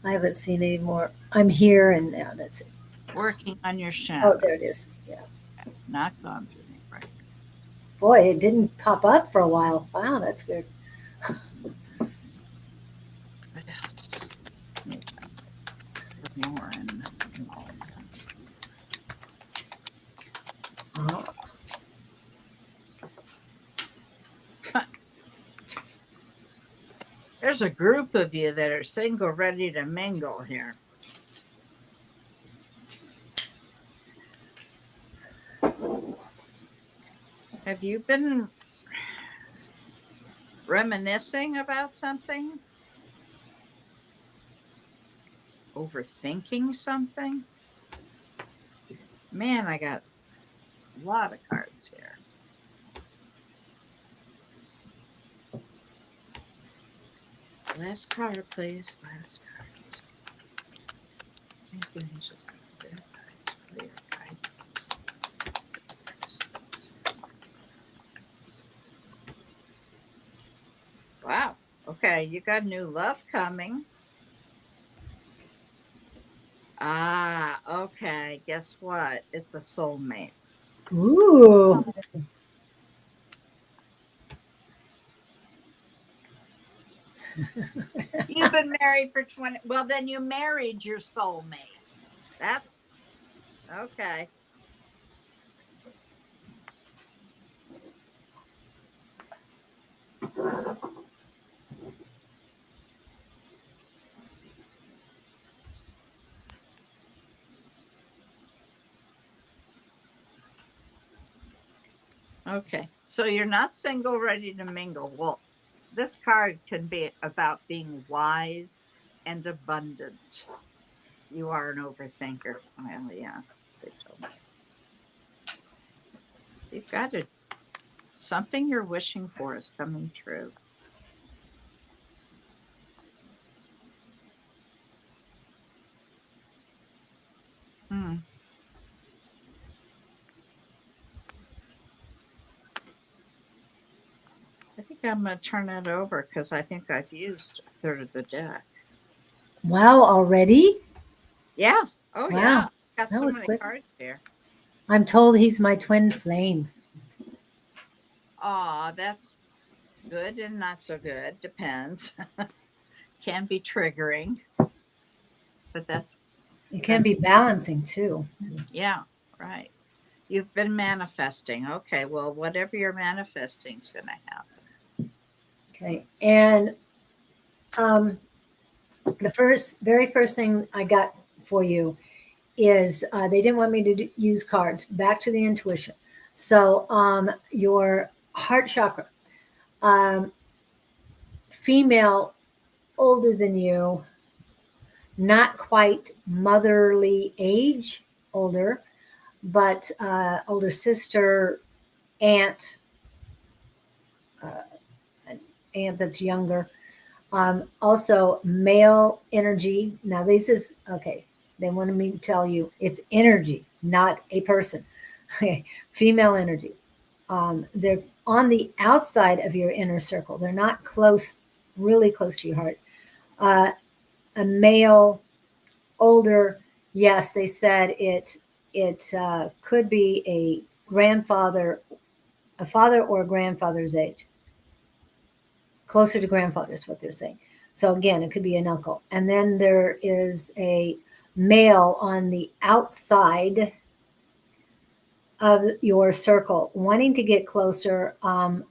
I haven't seen any more. I'm here and now that's it. Working on your shadow. Oh, there it is. Yeah. Not gone through me, right? Boy, it didn't pop up for a while. Wow, that's weird. What else? More in Oh. There's a group of you that are single, ready to mingle here. Have you been reminiscing about something? Overthinking something? Man, I got a lot of cards here. Last card, please. Last card. Thank you, angels and spirit guides, for your guidance. Wow. Okay, you got new love coming. Ah, okay. Guess what? It's a soulmate. Ooh. You've been married for 20. Well, then you married your soulmate. That's okay. Okay. So you're not single, ready to mingle. Well, this card can be about being wise and abundant. You are an overthinker. Well, yeah, they told me. You've got it. Something you're wishing for is coming true. Hmm. I think I'm going to turn it over because I think I've used a third of the deck. Wow, already? Yeah. Oh, Wow. yeah. Got That so was many quick. cards here. I'm told he's my twin flame. Aw, that's Good and not so good. Depends. Can be triggering, but It can that's be balancing too. yeah, right. You've been manifesting. Okay, well, whatever you're manifesting is going to happen. Okay. And um, the very first thing I got for you is they didn't want me to use cards. Back to the intuition. So your heart chakra, um, female, older than you, not quite motherly age, older, but older sister, aunt, uh, an aunt that's younger. Also, male energy. Now, this is okay. They wanted me to tell you it's energy, not a person. Okay, female energy. They're on the outside of your inner circle. They're not close, really close to your heart. Uh, a male, older. Yes, they said it could be a grandfather, a father or a grandfather's age, closer to grandfather is what they're saying. So again, it could be an uncle. And then there is a male on the outside of your circle wanting to get closer,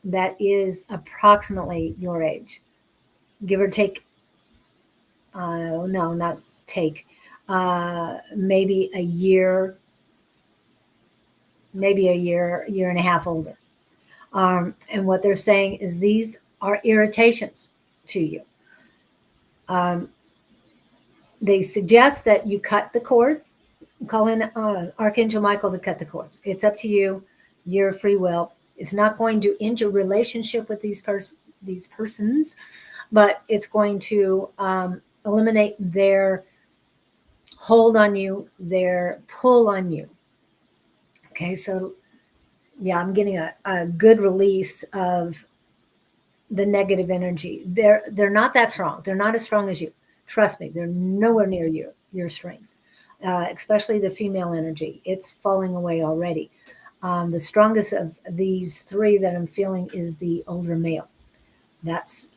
that is approximately your age, give or take. No, not take. Maybe a year, maybe a year and a half older. And what they're saying is these are irritations to you. Um, they suggest that you cut the cord, call in Archangel Michael to cut the cords. It's up to you, your free will. It's not going to end your relationship with these persons, but it's going to eliminate their hold on you, their pull on you. Okay, so yeah, I'm getting a good release of the negative energy. They're not that strong. They're not as strong as you. Trust me, they're nowhere near your strength. Especially the female energy. It's falling away already. The strongest of these three that I'm feeling is the older male. That's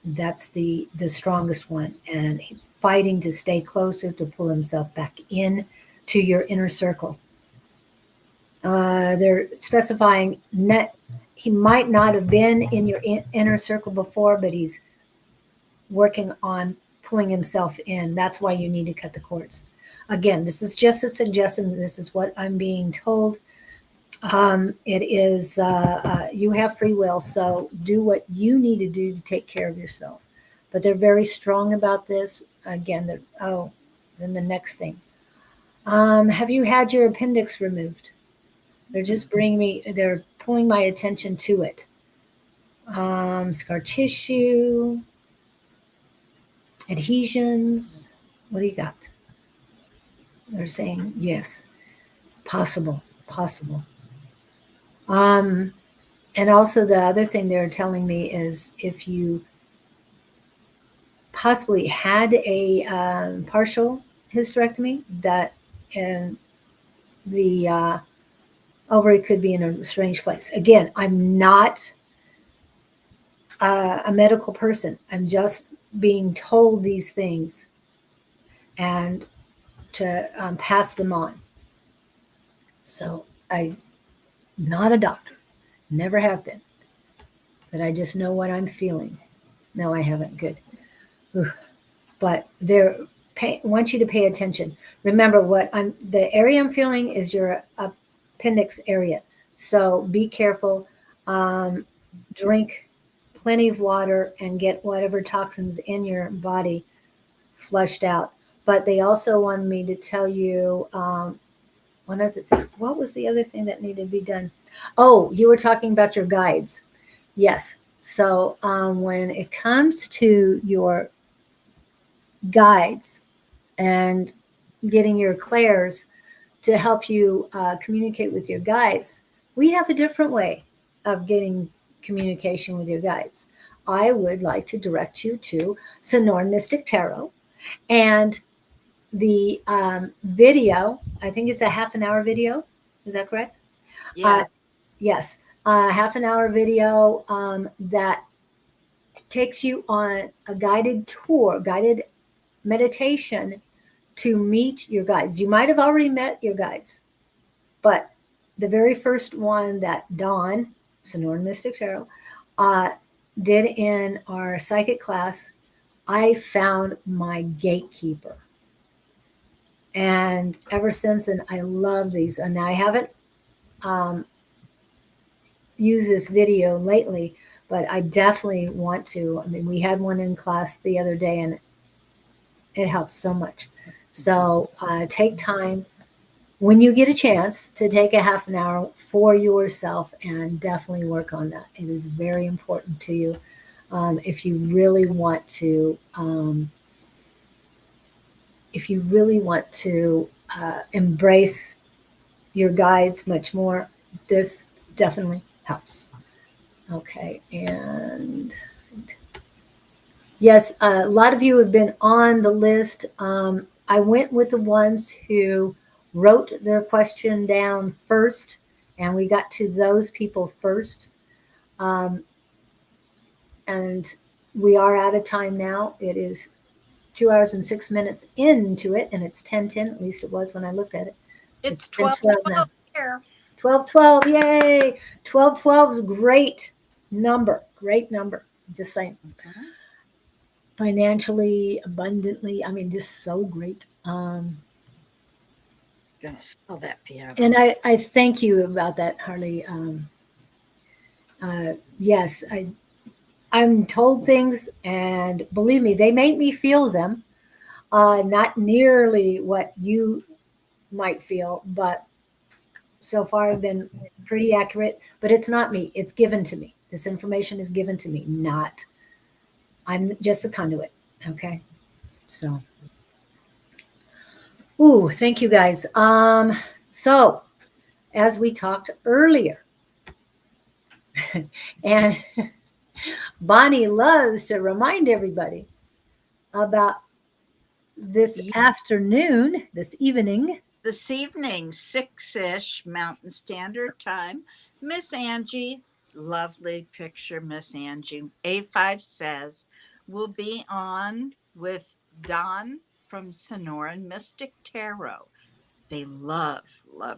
that's the strongest one, and he's fighting to stay closer to pull himself back in to your inner circle. They're specifying net. He might not have been in your inner circle before, but he's working on pulling himself in. That's why you need to cut the cords. Again, this is just a suggestion. This is what I'm being told. It is, you have free will, so do what you need to do to take care of yourself. But they're very strong about this. Again, then the next thing. Have you had your appendix removed? They're pulling my attention to it. Scar tissue, adhesions. What do you got? They're saying yes, possible, possible. Um, and also the other thing they're telling me is if you possibly had a partial hysterectomy, that and the ovary could be in a strange place. Again, I'm not a medical person. I'm just being told these things and to pass them on. So I'm not a doctor, never have been, but I just know what I'm feeling. No, I haven't. Good. Ooh. But want you to pay attention. Remember the area I'm feeling is your appendix area. So be careful. Drink plenty of water and get whatever toxins in your body flushed out. But they also wanted me to tell you one other thing. What was the other thing that needed to be done? Oh, you were talking about your guides. Yes. So when it comes to your guides and getting your clairs to help you communicate with your guides, we have a different way of getting communication with your guides. I would like to direct you to Sonoran Mystic Tarot and the video. I think it's a half an hour video. Is that correct? Uh, Yes. yes. a half an hour video that takes you on a guided tour, guided meditation to meet your guides. You might have already met your guides, but the very first one that Don, Sonoran Mystic Tarot, uh, did in our psychic class, I found my gatekeeper. And ever since then, I love these. And I haven't um, used this video lately, but I definitely want to. I mean, we had one in class the other day, and it helps so much. So take time when you get a chance to take a half an hour for yourself and definitely work on that. It is very important to you if you really want to. If you really want to embrace your guides much more, this definitely helps. Okay, and yes, a lot of you have been on the list. I went with the ones who wrote their question down first, and we got to those people first. Um, and we are out of time now. It is 2 hours and 6 minutes into it, and it's 10:10. At least it was when I looked at it. It's 10:12 now. 12 here. 12:12, yay! 12:12 is a great number. Great number. Just saying. Mhm. Financially, abundantly. I mean, just so great. Gonna sell that piano. And I thank you about that, Harley. Yes, I'm told things, and believe me, they make me feel them. Not nearly what you might feel, but so far I've been pretty accurate. But it's not me; it's given to me. This information is given to me, not I'm just the conduit. Okay, so. Ooh, thank you guys. So as we talked earlier, and Bonnie loves to remind everybody about this Ye- afternoon, this evening. This evening, 6-ish Mountain Standard Time, Miss Angie, lovely picture, Miss Angie, A5 says, will be on with Don from Sonoran Mystic Tarot. They love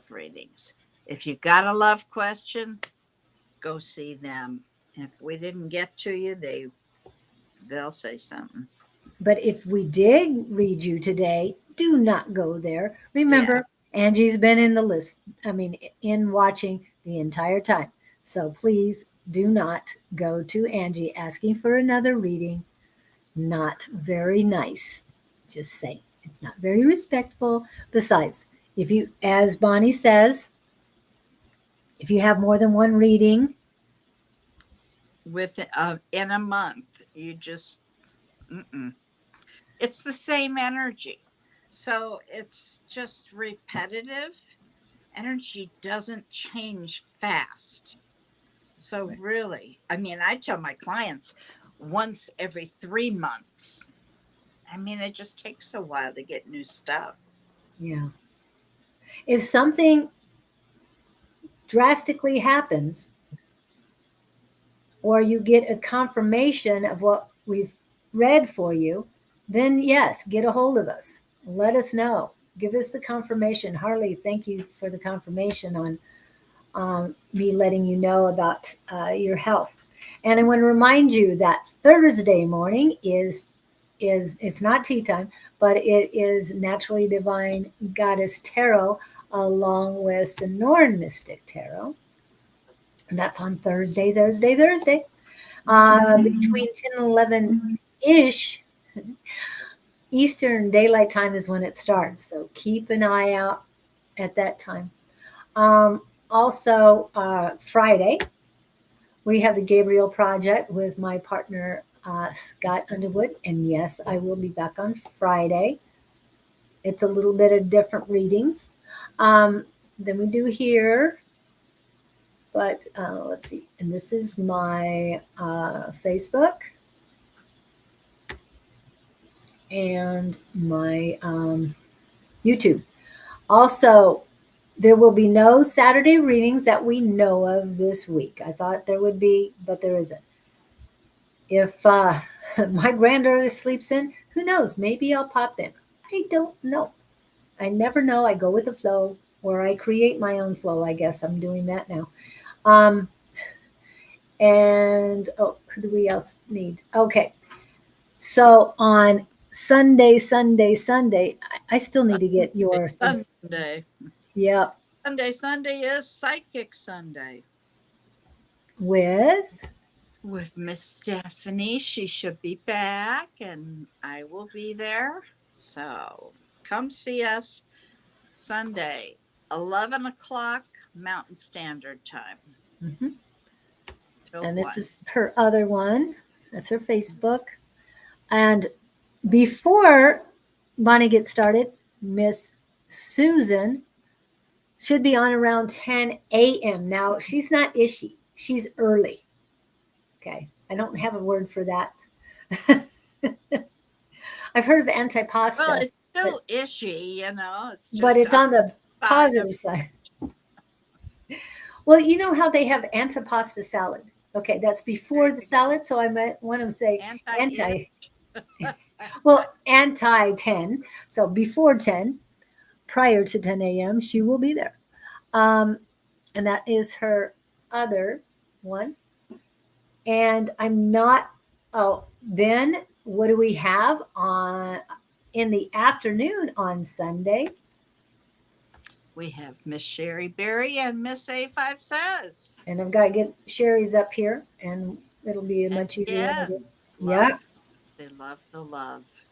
readings. If you got a love question, go see them. If we didn't get to you, they'll say something. But if we did read you today, do not go there. Yeah. Remember, Angie's been in the list, I mean, in watching the entire time. So please do not go to Angie asking for another reading. Not very nice. Just saying. It's not very respectful. Besides, if you, as Bonnie says, if you have more than one reading, With in a month, you just mm-mm. It's the same energy. So it's just repetitive. Energy doesn't change fast. So really, I mean, I tell my clients once every 3 months. I mean, it just takes a while to get new stuff. yeah. If something drastically happens, or you get a confirmation of what we've read for you, then yes, get a hold of us. Let us know. Give us the confirmation. Harley, thank you for the confirmation on me letting you know about your health. And I want to remind you that Thursday morning is it's not tea time, but it is Naturally Divine Goddess Tarot along with Sonoran Mystic Tarot. And that's on Thursday. Between 10 and 11 ish Eastern Daylight Time is when it starts. So keep an eye out at that time. Also, Friday, we have the Gabriel Project with my partner, Scott Underwood. And yes, I will be back on Friday. It's a little bit of different readings than we do here. But let's see. And this is my Facebook and my YouTube. Also, There will be no Saturday readings that we know of this week. I thought there would be, but there isn't. If my granddaughter sleeps in, who knows? Maybe I'll pop in. I don't know. I never know. I go with the flow, or I create my own flow. I guess I'm doing that now. Um, and oh, who do we else need? Okay. So on Sunday, I still need to get your Sunday. yeah, Sunday is Psychic Sunday. with With Miss Stephanie. She should be back and I will be there. So come see us Sunday, 11 o'clock Mountain Standard Time mhm. till And 1. this is her other one. That's her Facebook. And before Bonnie gets started, Miss Susan should be on around 10 a.m. Now, she's not ishy. She's early. Okay. I don't have a word for that. I've heard of Well, antipasta, it's still ishy, you know, it's but just it's on the outside of positive side. Well, you know how they have antipasta salad. Okay, that's there before you the go. salad. So I might want to say Anti-itch. well, anti 10. So before 10, prior to 10 a.m., she will be there. Um, and that is her other one. And I'm not, oh, then what do we have on in the afternoon on Sunday? We have Miss Sherry Berry and Miss A5 Says. And I've got to get Sherry's up here, and it'll be a And much easier one to again, get. Yeah. love. They love the love.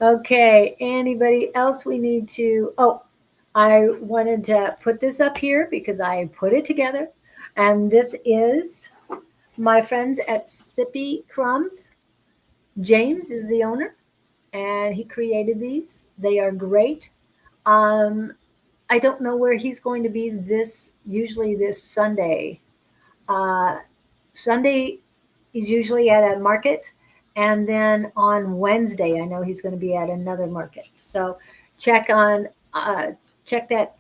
Okay. Anybody else we need to? Oh, I wanted to put this up here because I put it together. And this is my friends at Sippy Crumbs. James is the owner, and he created these. They are great. Um, I don't know where he's going to be usually this Sunday. Uh, Sunday he's usually at a market, and then on Wednesday I know he's going to be at another market. So check on check that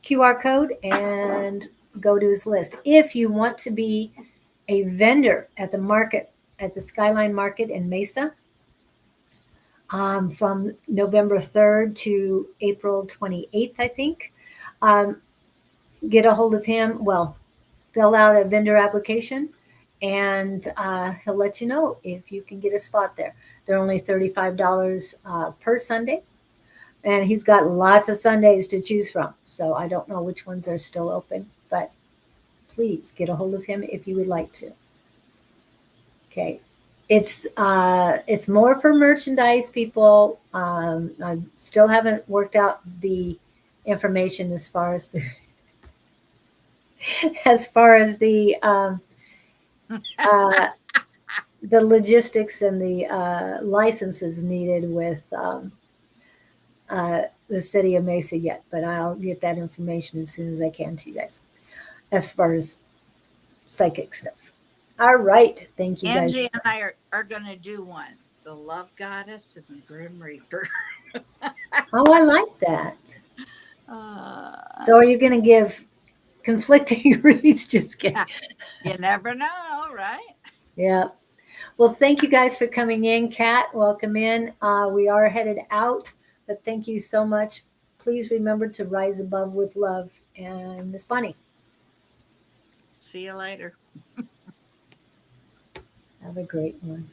QR code and go to his list. If you want to be a vendor at the market at the Skyline Market in Mesa, from November 3rd to April 28th, I think. Um, get a hold of him. Well, fill out a vendor application, and he'll let you know if you can get a spot there. They're only $35 per Sunday, and he's got lots of Sundays to choose from. So I don't know which ones are still open, but please get a hold of him if you would like to. Okay. It's more for merchandise people. I still haven't worked out the information as far as the as far as uh, the logistics and the licenses needed with the city of Mesa yet, but I'll get that information as soon as I can to you guys as far as psychic stuff. All right. Thank you guys. Angie and I are going to do one. The Love Goddess and the Grim Reaper. Oh, I like that. So are you going to give conflicting reads? Just kidding. You never know, right? Yeah. Well, thank you guys for coming in. Kat, welcome in. We are headed out, but thank you so much. Please remember to rise above with love. And Miss Bonnie. See you later. Have a great one.